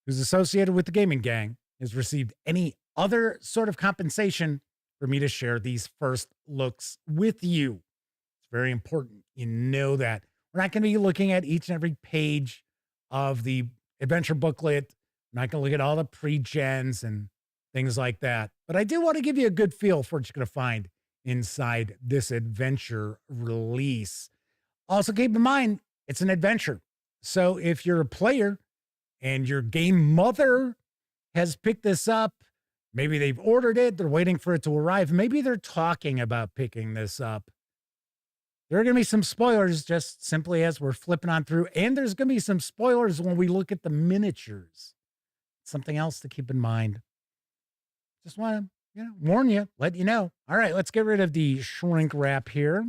who's associated with the gaming gang has received any other sort of compensation for me to share these first looks with you. It's very important you know that. We're not going to be looking at each and every page of the adventure booklet. I'm not going to look at all the pre-gens and things like that. But I do want to give you a good feel for what you're going to find inside this adventure release. Also, keep in mind, it's an adventure. So if you're a player and your game mother has picked this up, maybe they've ordered it, they're waiting for it to arrive, maybe they're talking about picking this up. There are going to be some spoilers just simply as we're flipping on through, and there's going to be some spoilers when we look at the miniatures. Something else to keep in mind. Just want to warn you, let you know. All right, let's get rid of the shrink wrap here.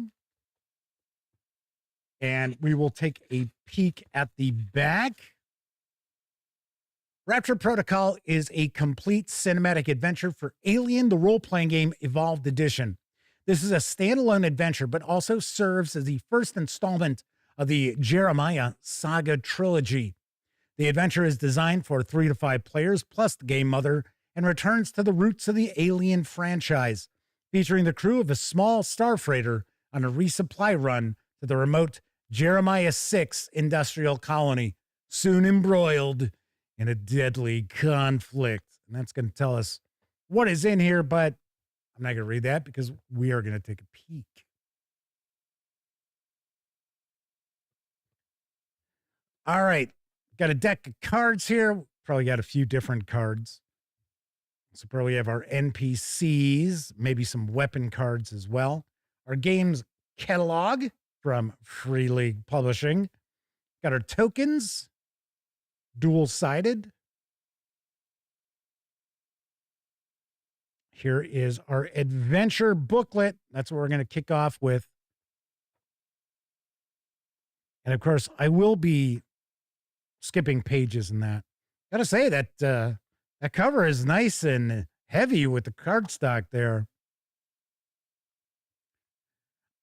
And we will take a peek at the back. Rapture Protocol is a complete cinematic adventure for Alien, the role-playing game Evolved Edition. This is a standalone adventure, but also serves as the first installment of the Jeremiah Saga trilogy. The adventure is designed for 3 to 5 players, plus the game mother, and returns to the roots of the Alien franchise, featuring the crew of a small star freighter on a resupply run to the remote Jeremiah 6 industrial colony, soon embroiled in a deadly conflict. And that's going to tell us what is in here, but I'm not going to read that because we are going to take a peek. All right. Got a deck of cards here. Probably got a few different cards. So probably have our NPCs, maybe some weapon cards as well. Our games catalog from Free League Publishing. Got our tokens, dual-sided. Here is our adventure booklet. That's what we're going to kick off with. And of course, I will be skipping pages in that. Gotta say that that cover is nice and heavy with the cardstock there.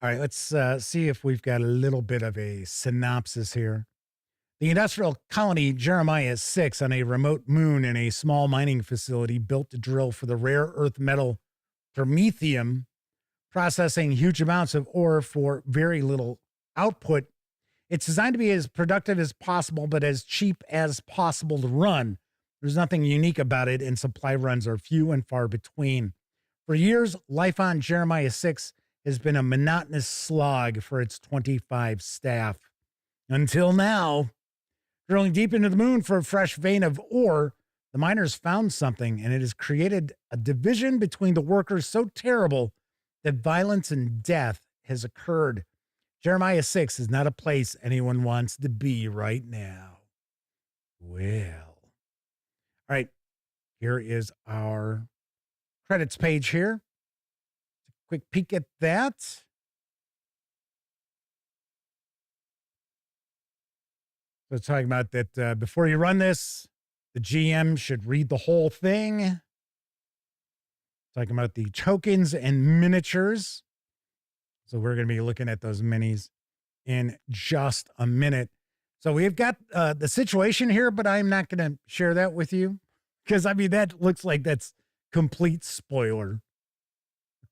All right, let's see if we've got a little bit of a synopsis here. The industrial colony Jeremiah 6 on a remote moon in a small mining facility built to drill for the rare earth metal promethium, processing huge amounts of ore for very little output. It's designed to be as productive as possible, but as cheap as possible to run. There's nothing unique about it, and supply runs are few and far between. For years, life on Jeremiah 6 has been a monotonous slog for its 25 staff. Until now, drilling deep into the moon for a fresh vein of ore, the miners found something, and it has created a division between the workers so terrible that violence and death has occurred. Jeremiah 6 is not a place anyone wants to be right now. Well, all right, here is our credits page here. Quick peek at that. So it's talking about that before you run this, the GM should read the whole thing. Talking about the tokens and miniatures. So we're going to be looking at those minis in just a minute. So we've got the situation here, but I'm not going to share that with you because, I mean, that looks like that's complete spoiler.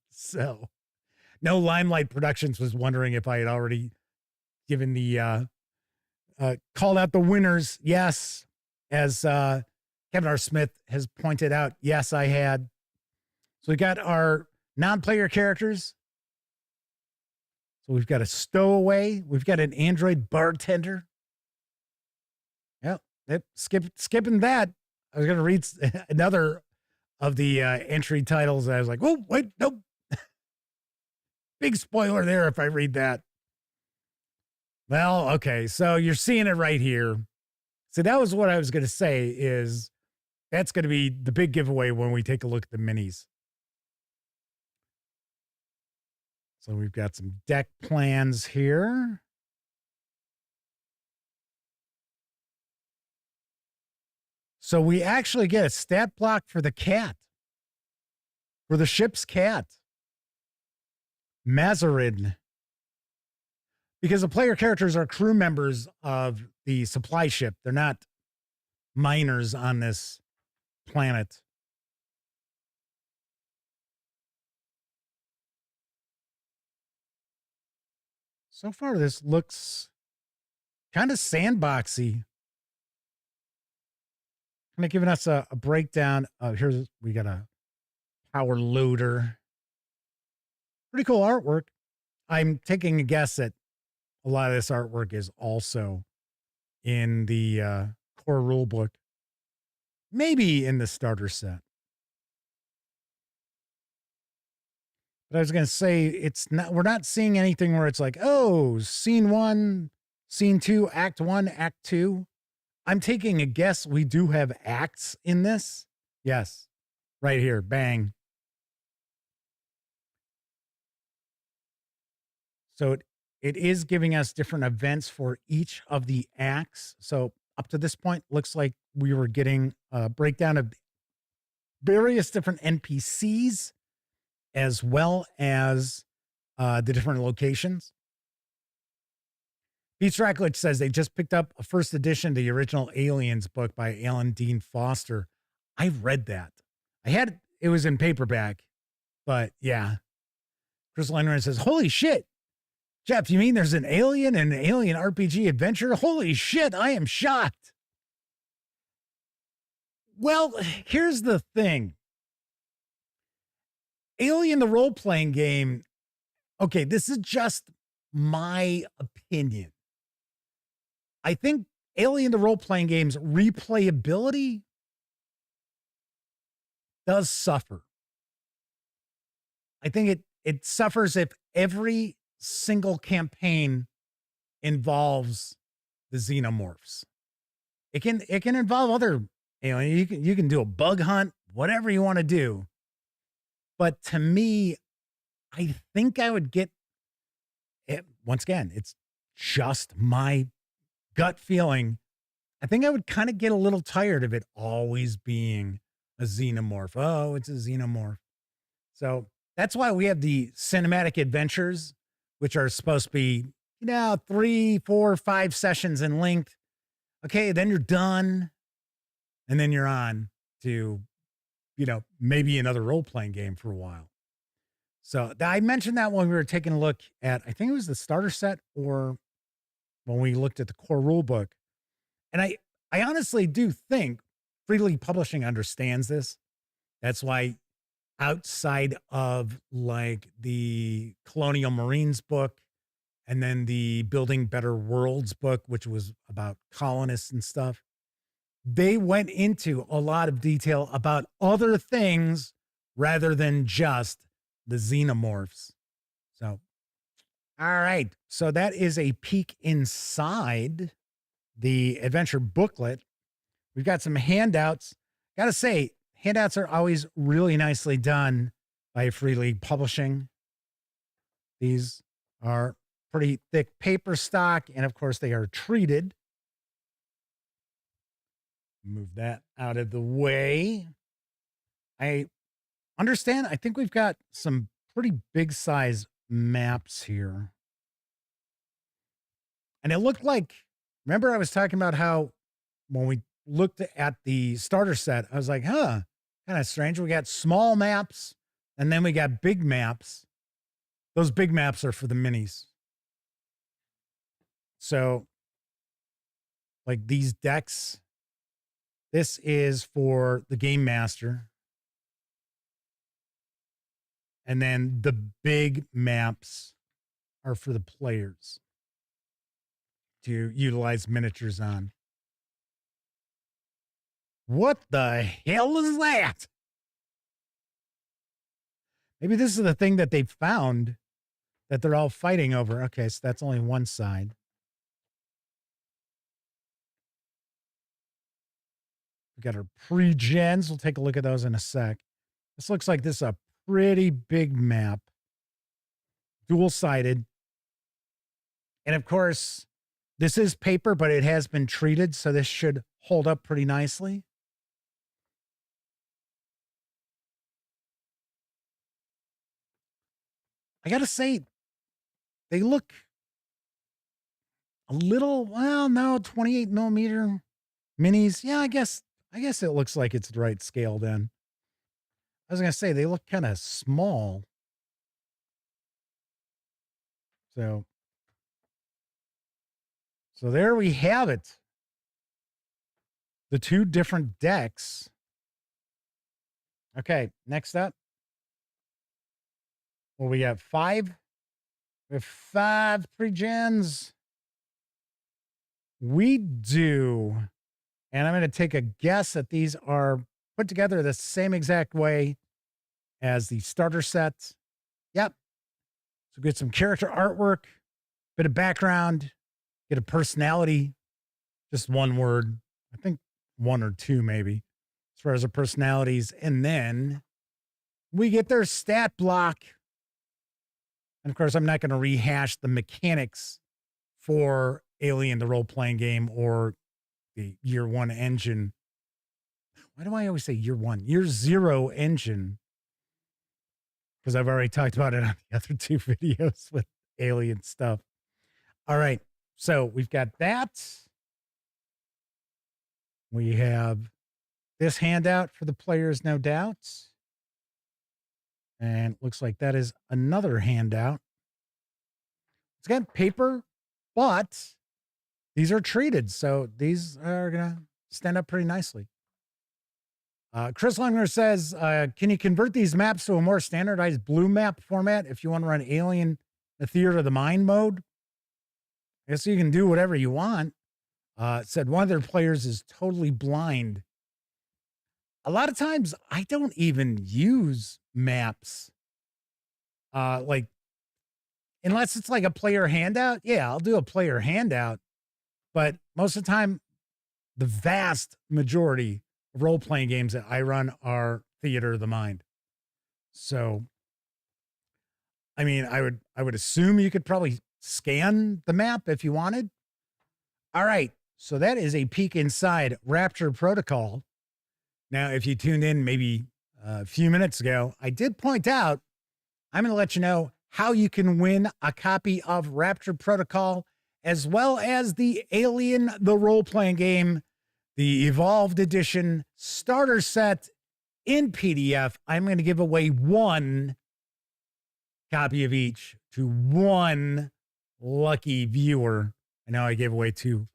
So no, Limelight Productions was wondering if I had already given the called out the winners. Yes, as Kevin R. Smith has pointed out, yes, I had. So we got our non-player characters. So we've got a stowaway. We've got an android bartender. Yep, skipping that. I was going to read another of the entry titles. I was like, oh, wait, nope. Big spoiler there if I read that. Well, okay, so you're seeing it right here. So that was what I was going to say is that's going to be the big giveaway when we take a look at the minis. So we've got some deck plans here. So we actually get a stat block for the cat, for the ship's cat, Mazarin. Because the player characters are crew members of the supply ship. They're not miners on this planet. So far, this looks kind of sandboxy. Kind of giving us a breakdown. Here's, we got a power loader. Pretty cool artwork. I'm taking a guess that a lot of this artwork is also in the core rulebook. Maybe in the starter set. But I was going to say, it's not, we're not seeing anything where it's like, oh, scene 1, scene 2, act 1, act 2. I'm taking a guess we do have acts in this. Yes, right here, bang. So it is giving us different events for each of the acts. So up to this point, looks like we were getting a breakdown of various different NPCs as well as the different locations. Pete Stracklich says they just picked up a first edition of the original Aliens book by Alan Dean Foster. I read that. It was in paperback, but yeah. Chris Lennon says, holy shit. Jeff, you mean there's an alien and an alien RPG adventure? Holy shit, I am shocked. Well, here's the thing. Alien, the role-playing game, okay, this is just my opinion. I think Alien, the role-playing game's replayability does suffer. I think it suffers if every single campaign involves the xenomorphs. It can involve other alien. You can do a bug hunt, whatever you want to do. But to me, I think I would get it. Once again, it's just my gut feeling. I think I would kind of get a little tired of it always being a xenomorph. Oh, it's a xenomorph. So that's why we have the cinematic adventures, which are supposed to be, 3, 4, 5 sessions in length. Okay, then you're done. And then you're on to, maybe another role-playing game for a while. So I mentioned that when we were taking a look at, I think it was the starter set or when we looked at the core rule book. And I honestly do think Freely Publishing understands this. That's why outside of like the Colonial Marines book and then the Building Better Worlds book, which was about colonists and stuff, they went into a lot of detail about other things rather than just the xenomorphs. So, all right. So that is a peek inside the adventure booklet. We've got some handouts. Gotta say, handouts are always really nicely done by Freely Publishing. These are pretty thick paper stock, and of course they are treated. Move that out of the way. I understand. I think we've got some pretty big size maps here. And it looked like, remember I was talking about how when we looked at the starter set, I was like, kind of strange. We got small maps and then we got big maps. Those big maps are for the minis. So like these decks, this is for the game master. And then the big maps are for the players to utilize miniatures on. What the hell is that? Maybe this is the thing that they found that they're all fighting over. Okay, so that's only one side. We got our pre-gens. We'll take a look at those in a sec. This looks like this is a pretty big map. Dual-sided. And of course, this is paper, but it has been treated, so this should hold up pretty nicely. I gotta say, they look a little, well, no, 28 millimeter minis. Yeah, I guess it looks like it's the right scale then. I was gonna say, they look kind of small. So there we have it. The two different decks. Okay, next up. Well, we have five. We have 5 pre-gens. We do. And I'm going to take a guess that these are put together the same exact way as the starter set. Yep. So get some character artwork, bit of background, get a personality, just one word. I think 1 or 2 maybe, as far as the personalities. And then we get their stat block. And of course, I'm not going to rehash the mechanics for Alien, the role-playing game, or the Year 1 engine. Why do I always say Year 1? Year 0 engine. Because I've already talked about it on the other 2 videos with Alien stuff. All right. So we've got that. We have this handout for the players, no doubt. And it looks like that is another handout. It's got paper, but these are treated. So these are going to stand up pretty nicely. Chris Lungner says, can you convert these maps to a more standardized blue map format if you want to run Alien, the Theater of the Mind mode? I guess you can do whatever you want. Said one of their players is totally blind. A lot of times I don't even use maps. Like, unless it's like a player handout. Yeah, I'll do a player handout. But most of the time, the vast majority of role-playing games that I run are Theater of the Mind. So, I mean, I would assume you could probably scan the map if you wanted. All right. So that is a peek inside Rapture Protocol. Now, if you tuned in maybe a few minutes ago, I did point out, I'm going to let you know how you can win a copy of Rapture Protocol, as well as the Alien, the role-playing game, the Evolved Edition starter set in PDF. I'm going to give away 1 copy of each to 1 lucky viewer. I know I gave away 2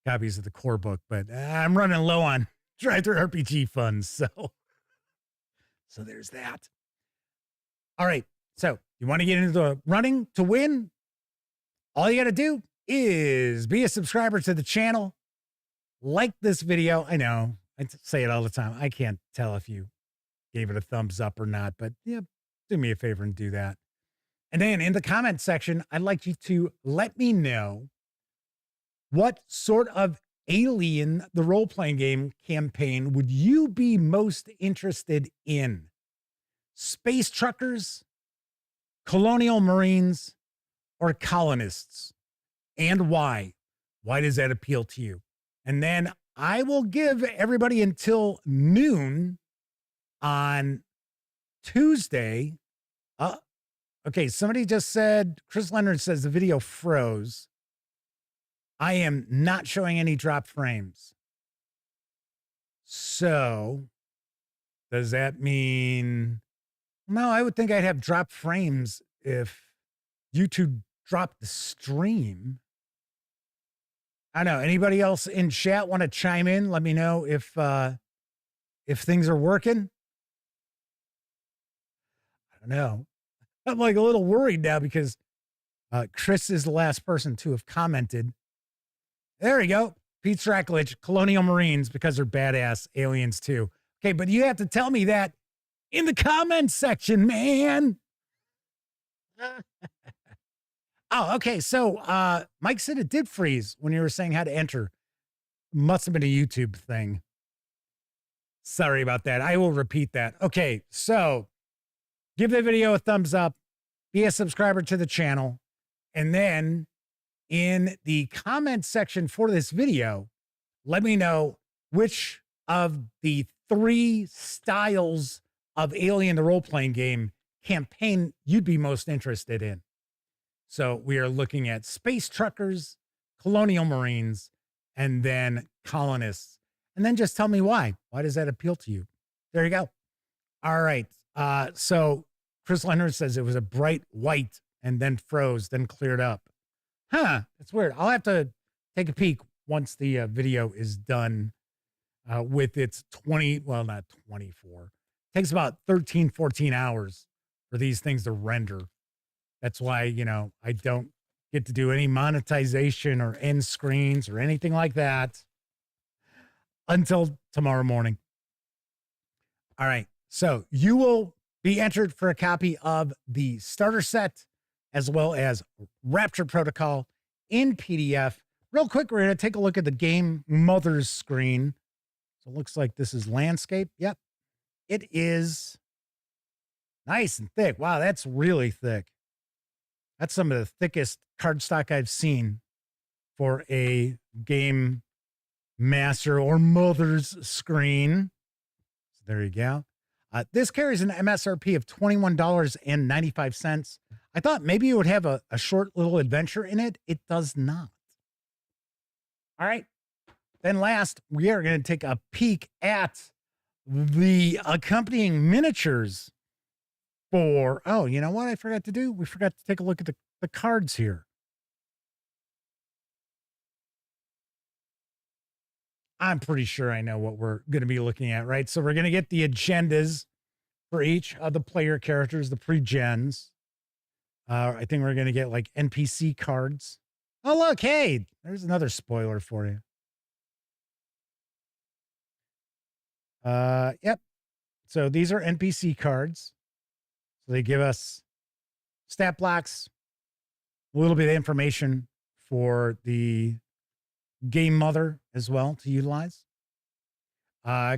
copies of the core book, but I'm running low on drive-through RPG funds. So there's that. All right. So you want to get into the running to win? All you got to do is be a subscriber to the channel. Like this video. I know I say it all the time. I can't tell if you gave it a thumbs up or not, but yeah, do me a favor and do that. And then in the comment section, I'd like you to let me know what sort of Alien, the role-playing game campaign, would you be most interested in? Space truckers, colonial marines, or colonists? And why? Why does that appeal to you? And then I will give everybody until noon on Tuesday. Okay, somebody just said, Chris Leonard says the video froze. I am not showing any drop frames. So, does that mean... No, I would think I'd have drop frames if YouTube dropped the stream. I don't know. Anybody else in chat want to chime in? Let me know if things are working. I don't know. I'm like a little worried now because Chris is the last person to have commented. There we go. Pete Straklich, Colonial Marines, because they're badass. Aliens too. Okay, but you have to tell me that in the comments section, man. Oh, okay. So Mike said it did freeze when you were saying how to enter. Must have been a YouTube thing. Sorry about that. I will repeat that. Okay, so give the video a thumbs up, be a subscriber to the channel, and then in the comment section for this video, let me know which of the 3 styles of Alien the role-playing game campaign you'd be most interested in. So we are looking at space truckers, colonial marines, and then colonists. And then just tell me why. Why does that appeal to you? There you go. All right. So Chris Leonard says it was a bright white and then froze, then cleared up. Huh, that's weird. I'll have to take a peek once the video is done with its 20, well, not 24. It takes about 13, 14 hours for these things to render. That's why, you know, I don't get to do any monetization or end screens or anything like that until tomorrow morning. All right. So you will be entered for a copy of the starter set as well as Rapture Protocol in PDF. Real quick, we're going to take a look at the game mother's screen. So it looks like this is landscape. Yep. It is nice and thick. Wow, that's really thick. That's some of the thickest cardstock I've seen for a game master or mother's screen. So there you go. This carries an MSRP of $21.95. I thought maybe it would have a short little adventure in it. It does not. All right. Then last, we are going to take a peek at the accompanying miniatures for, oh, you know what I forgot to do? We forgot to take a look at the cards here. I'm pretty sure I know what we're going to be looking at, right? So we're going to get the agendas for each of the player characters, the pre-gens. I think we're going to get like NPC cards. Oh, look, hey, there's another spoiler for you. Yep. So these are NPC cards. So they give us stat blocks, a little bit of information for the game mother as well to utilize.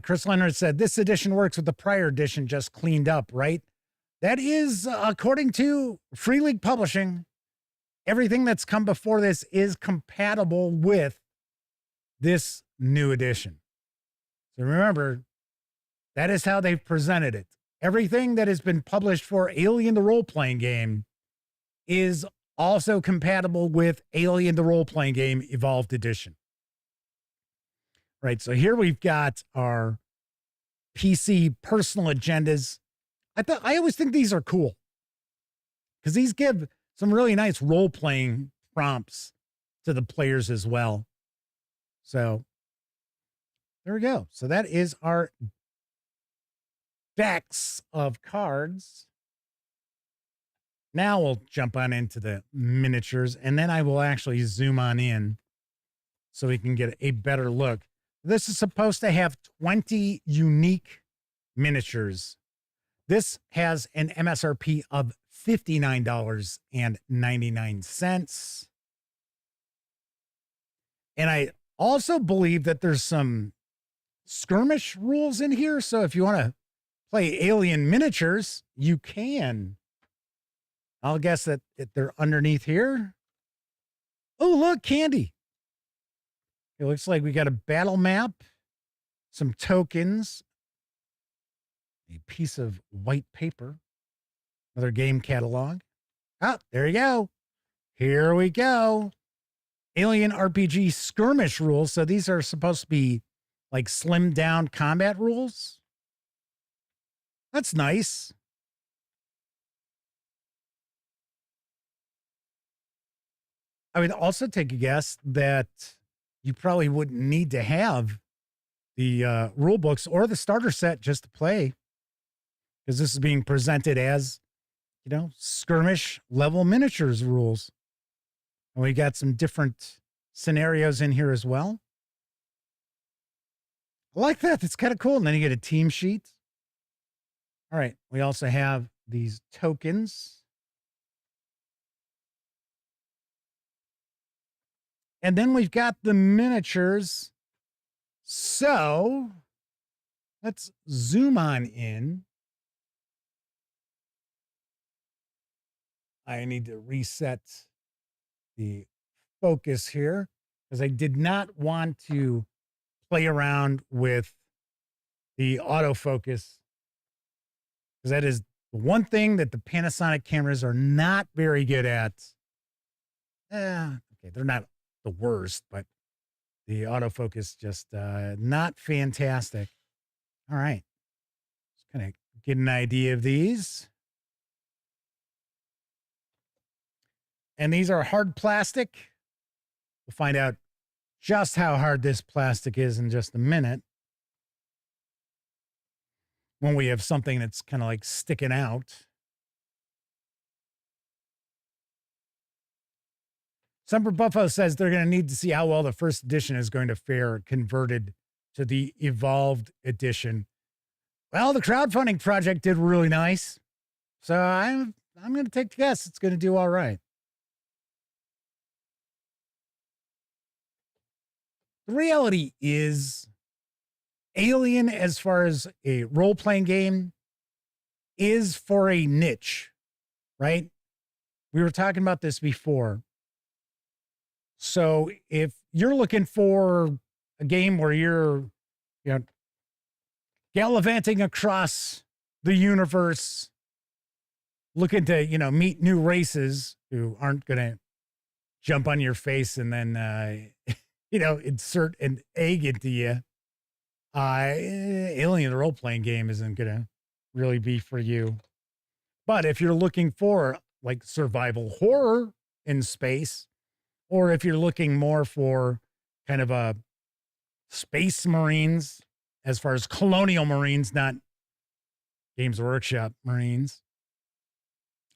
Chris Leonard said this edition works with the prior edition, just cleaned up, right? That is, according to Free League Publishing, everything that's come before this is compatible with this new edition. So remember, that is how they've presented it. Everything that has been published for Alien the Role-Playing Game is also compatible with Alien the Role-Playing Game Evolved Edition. Right, so here we've got our PC personal agendas. I always think these are cool because these give some really nice role-playing prompts to the players as well. So there we go. So that is our decks of cards. Now we'll jump on into the miniatures, and then I will actually zoom on in so we can get a better look. This is supposed to have 20 unique miniatures. This has an MSRP of $59.99. And I also believe that there's some skirmish rules in here. So if you want to play alien miniatures, you can. I'll guess that they're underneath here. Oh, look, candy. It looks like we got a battle map, some tokens, a piece of white paper, another game catalog. Ah, there you go. Here we go. Alien RPG skirmish rules. So these are supposed to be like slimmed down combat rules. That's nice. I would also take a guess that you probably wouldn't need to have the rule books or the starter set just to play, because this is being presented as, you know, skirmish level miniatures rules. And we got some different scenarios in here as well. I like that. It's kind of cool. And then you get a team sheet. All right. We also have these tokens. And then we've got the miniatures. So let's zoom on in. I need to reset the focus here because I did not want to play around with the autofocus, because that is the one thing that the Panasonic cameras are not very good at. Okay, they're not the worst, but the autofocus just not fantastic. All right. Just kind of get an idea of these. And these are hard plastic. We'll find out just how hard this plastic is in just a minute, when we have something that's kind of like sticking out. Semper Buffo says they're going to need to see how well the first edition is going to fare converted to the evolved edition. Well, the crowdfunding project did really nice, so I'm going to take a guess it's going to do all right. The reality is, Alien, as far as a role-playing game, is for a niche, right? We were talking about this before. So if you're looking for a game where you're, you know, gallivanting across the universe, looking to, you know, meet new races who aren't going to jump on your face and then, you know, insert an egg into you, Alien, the role-playing game, isn't going to really be for you. But if you're looking for like survival horror in space, or if you're looking more for kind of a space Marines, as far as colonial Marines, not Games Workshop Marines,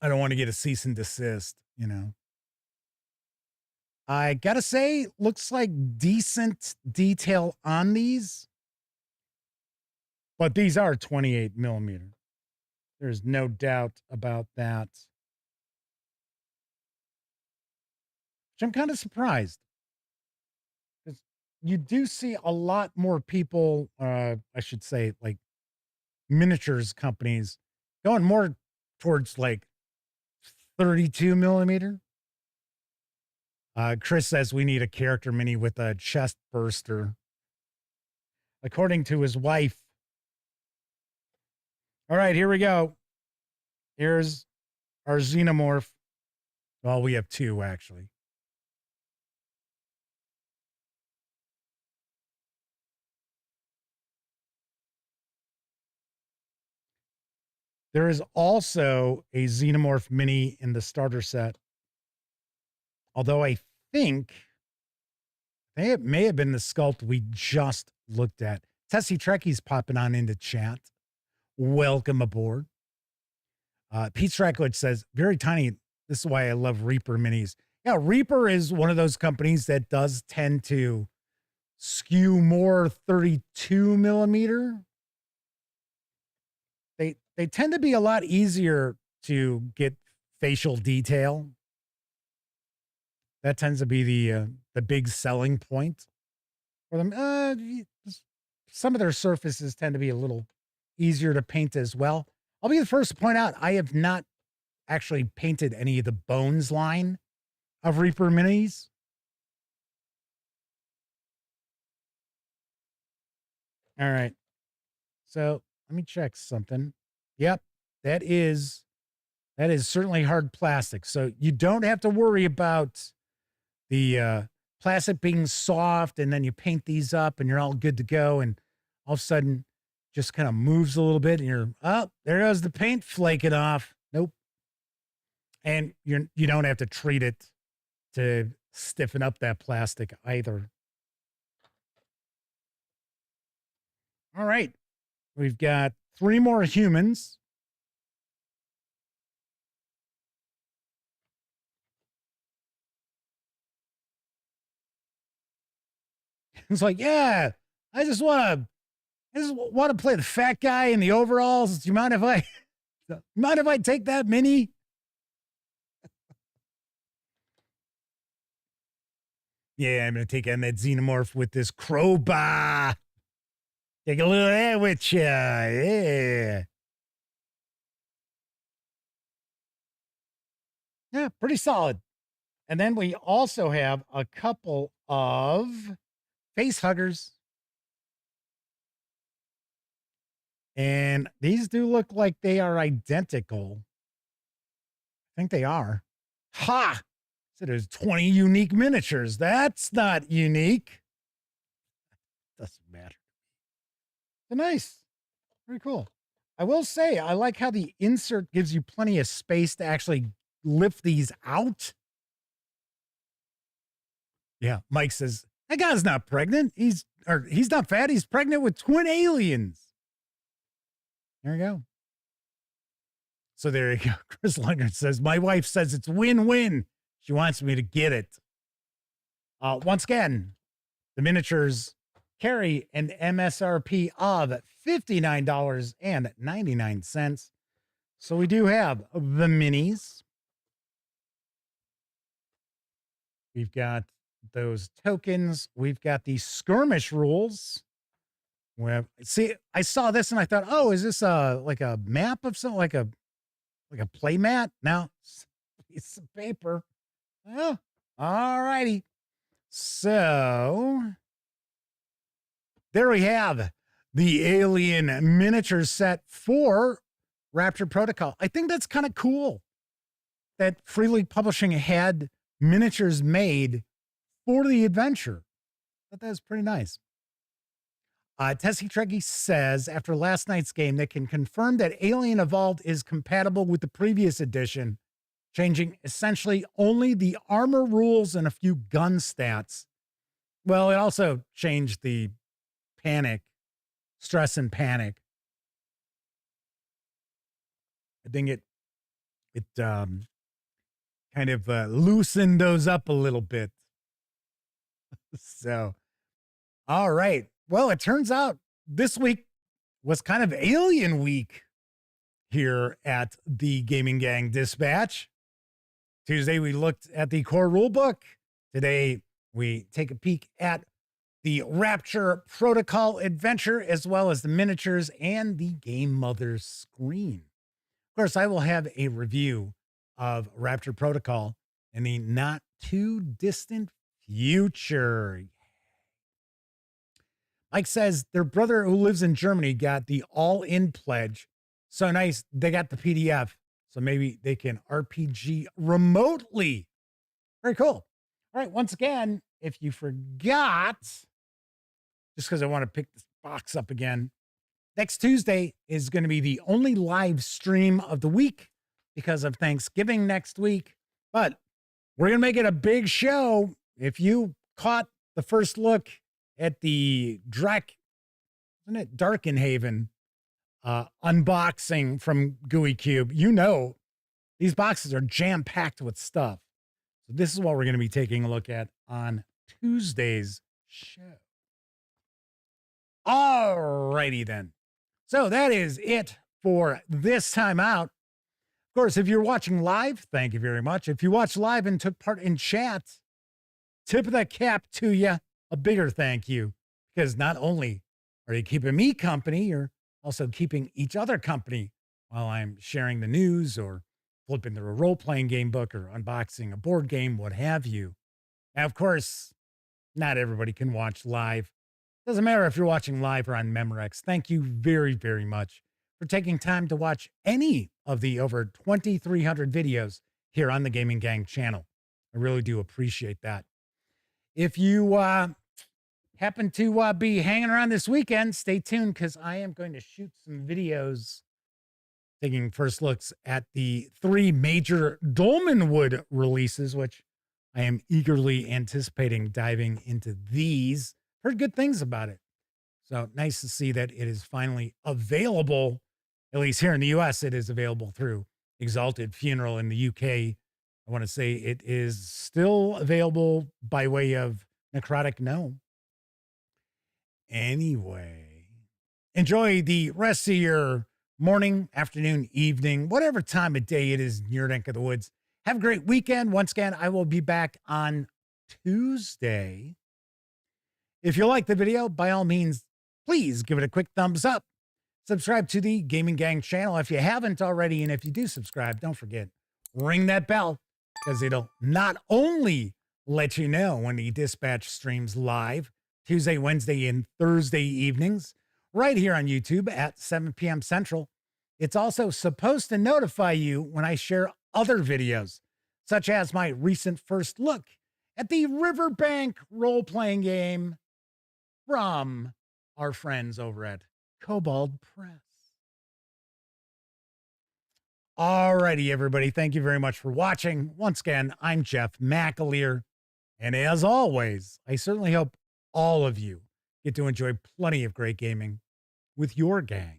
I don't want to get a cease and desist, you know. I gotta say, looks like decent detail on these, but these are 28 millimeter. There's no doubt about that. Which I'm kind of surprised, because you do see a lot more people, I should say, like miniatures companies, going more towards like 32 millimeter. Chris says we need a character mini with a chest burster, according to his wife. All right, here we go. Here's our xenomorph. Well, we have two, actually. There is also a xenomorph mini in the starter set, although I think it may have been the sculpt we just looked at. Tessie Trekkie's popping on into chat. Welcome aboard. Pete Strackwood says, very tiny. This is why I love Reaper minis. Yeah, Reaper is one of those companies that does tend to skew more 32 millimeter. They tend to be a lot easier to get facial detail. That tends to be the big selling point for them. Some of their surfaces tend to be a little easier to paint as well. I'll be the first to point out, I have not actually painted any of the Bones line of Reaper minis. All right. So let me check something. Yep, that is certainly hard plastic. So you don't have to worry about the plastic being soft, and then you paint these up and you're all good to go. And all of a sudden just kind of moves a little bit and you're, oh, there goes the paint flaking off. Nope. And you don't have to treat it to stiffen up that plastic either. All right. We've got 3 more humans. It's like, yeah, I just want to play the fat guy in the overalls. Do you mind if I take that mini? Yeah, I'm going to take on that xenomorph with this crowbar. Take a little of that with you. Yeah. Yeah, pretty solid. And then we also have a couple of face huggers. And these do look like they are identical. I think they are. Ha! So there's 20 unique miniatures. That's not unique. Doesn't matter. They're nice. Very cool. I will say, I like how the insert gives you plenty of space to actually lift these out. Yeah, Mike says, that guy's not pregnant. He's not fat. He's pregnant with twin aliens. There you go. So there you go. Chris Leonard says, my wife says it's win-win. She wants me to get it. Once again, the miniatures carry an MSRP of $59.99. So we do have the minis. We've got those tokens. We've got the skirmish rules. See, I saw this and I thought, oh, is this like a map of something, like a play mat? No, it's a piece of paper. Oh, all righty. So there we have the Alien miniature set for Rapture Protocol. I think that's kind of cool that Free League Publishing had miniatures made for the adventure. But that was pretty nice. Tessie Treggy says, after last night's game, they can confirm that Alien Evolved is compatible with the previous edition, changing essentially only the armor rules and a few gun stats. Well, it also changed the stress and panic. I think it kind of loosened those up a little bit. So, all right. Well, it turns out this week was kind of Alien Week here at the Gaming Gang Dispatch. Tuesday, we looked at the core rulebook. Today, we take a peek at the Rapture Protocol adventure, as well as the miniatures and the Game Mother screen. Of course, I will have a review of Rapture Protocol in the not too distant future. Mike says their brother who lives in Germany got the all-in pledge. So nice. They got the PDF. So maybe they can RPG remotely. Very cool. All right. Once again, if you forgot, just because I want to pick this box up again, next Tuesday is going to be the only live stream of the week because of Thanksgiving next week. But we're going to make it a big show. If you caught the first look at the Drek isn't it? Darkenhaven unboxing from GUI Cube. You know, these boxes are jam-packed with stuff. So this is what we're going to be taking a look at on Tuesday's show. All righty then. So that is it for this time out. Of course, if you're watching live, thank you very much. If you watched live and took part in chat, tip of the cap to you, a bigger thank you. Because not only are you keeping me company, you're also keeping each other company while I'm sharing the news or flipping through a role-playing game book or unboxing a board game, what have you. Now, of course, not everybody can watch live. Doesn't matter if you're watching live or on Memorex. Thank you very, very much for taking time to watch any of the over 2,300 videos here on the Gaming Gang channel. I really do appreciate that. If you happen to be hanging around this weekend, stay tuned because I am going to shoot some videos taking first looks at the 3 major Dolmenwood releases, which I am eagerly anticipating diving into these. Heard good things about it. So nice to see that it is finally available, at least here in the US, it is available through Exalted Funeral in the UK. I want to say it is still available by way of Necrotic Gnome. Anyway, enjoy the rest of your morning, afternoon, evening, whatever time of day it is in your neck of the woods. Have a great weekend. Once again, I will be back on Tuesday. If you like the video, by all means, please give it a quick thumbs up. Subscribe to the Gaming Gang channel if you haven't already. And if you do subscribe, don't forget, ring that bell because it'll not only let you know when the Dispatch streams live Tuesday, Wednesday, and Thursday evenings right here on YouTube at 7 p.m. Central. It's also supposed to notify you when I share other videos, such as my recent first look at the Riverbank role-playing game from our friends over at Kobold Press. Alrighty, everybody. Thank you very much for watching. Once again, I'm Jeff McAleer. And as always, I certainly hope all of you get to enjoy plenty of great gaming with your gang.